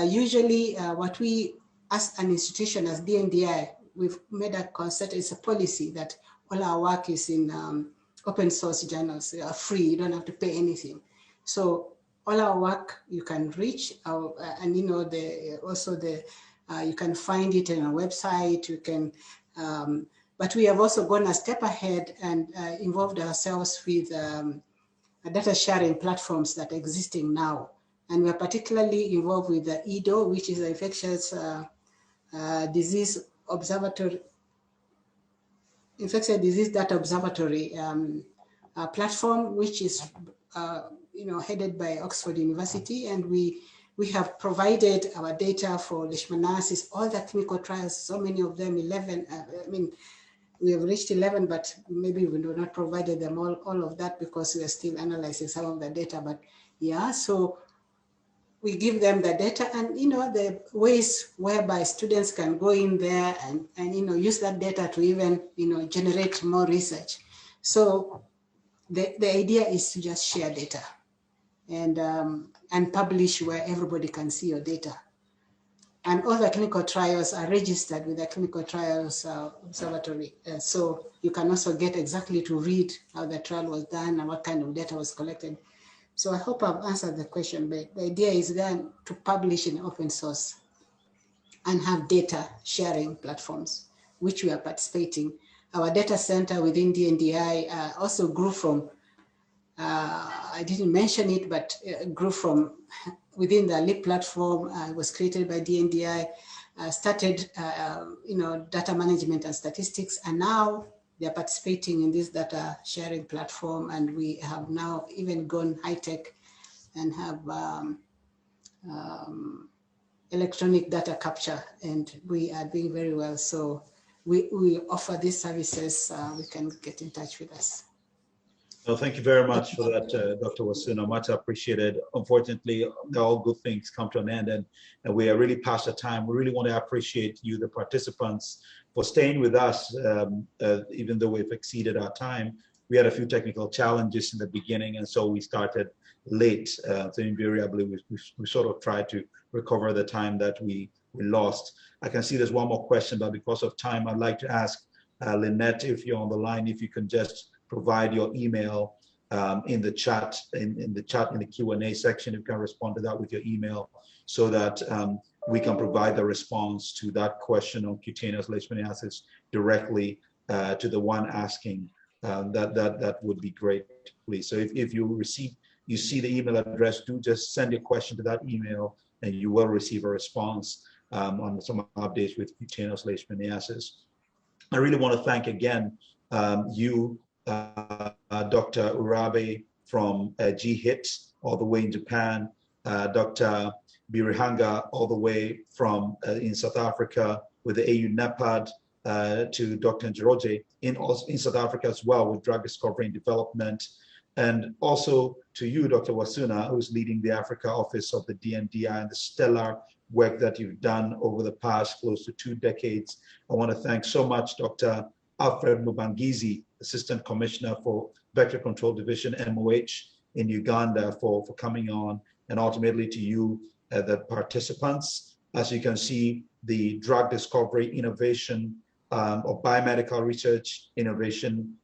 usually what we, as an institution, as DNDi, we've made a concert, it's a policy that all our work is in open source journals. They are free, you don't have to pay anything. So all our work you can reach, and you know, you can find it on our website, you can, but we have also gone a step ahead and involved ourselves with data sharing platforms that are existing now. And we're particularly involved with the IDO, which is the Infectious Disease Observatory, Infectious Disease Data Observatory platform, which is you know, headed by Oxford University. And we have provided our data for leishmaniasis, all the clinical trials, so many of them, 11, I mean, we have reached 11, but maybe we do not provided them all of that because we are still analyzing some of the data. But yeah, so we give them the data and, you know, the ways whereby students can go in there and you know, use that data to even, you know, generate more research. So the idea is to just share data and publish where everybody can see your data. And all the clinical trials are registered with the Clinical Trials Observatory. So you can also get exactly to read how the trial was done and what kind of data was collected. So I hope I've answered the question, but the idea is then to publish in open source and have data sharing platforms, which we are participating. Our data center within DNDi also grew from, I didn't mention it, but grew from within the LEAP platform, was created by DNDi, started you know, data management and statistics, and now they're participating in this data sharing platform, and we have now even gone high tech and have electronic data capture, and we are doing very well. So we offer these services. We can get in touch with us. Well, thank you very much for that, Dr. Wasuna. Much appreciated. Unfortunately, all good things come to an end, and we are really past the time. We really want to appreciate you, the participants, for staying with us, even though we've exceeded our time. We had a few technical challenges in the beginning, and so we started late. So invariably, we sort of tried to recover the time that we lost. I can see there's one more question, but because of time, I'd like to ask Lynette, if you're on the line, if you can just provide your email in the chat, in the Q&A section. You can respond to that with your email so that we can provide the response to that question on cutaneous leishmaniasis directly to the one asking. That would be great, please. So if you see the email address, do just send your question to that email and you will receive a response on some updates with cutaneous leishmaniasis. I really want to thank again you, Dr. Urabe from GHIT, all the way in Japan, Dr. Birihanga, all the way from in South Africa with the AU NEPAD, to Dr. Gerogi in South Africa as well with drug discovery and development, and also to you, Dr. Wasuna, who's leading the Africa office of the DNDi and the stellar work that you've done over the past close to 2 decades. I want to thank so much Dr. Alfred Mubarakisi, Assistant Commissioner for Vector Control Division, MOH, in Uganda for coming on, and ultimately to you, the participants. As you can see, the drug discovery innovation or biomedical research innovation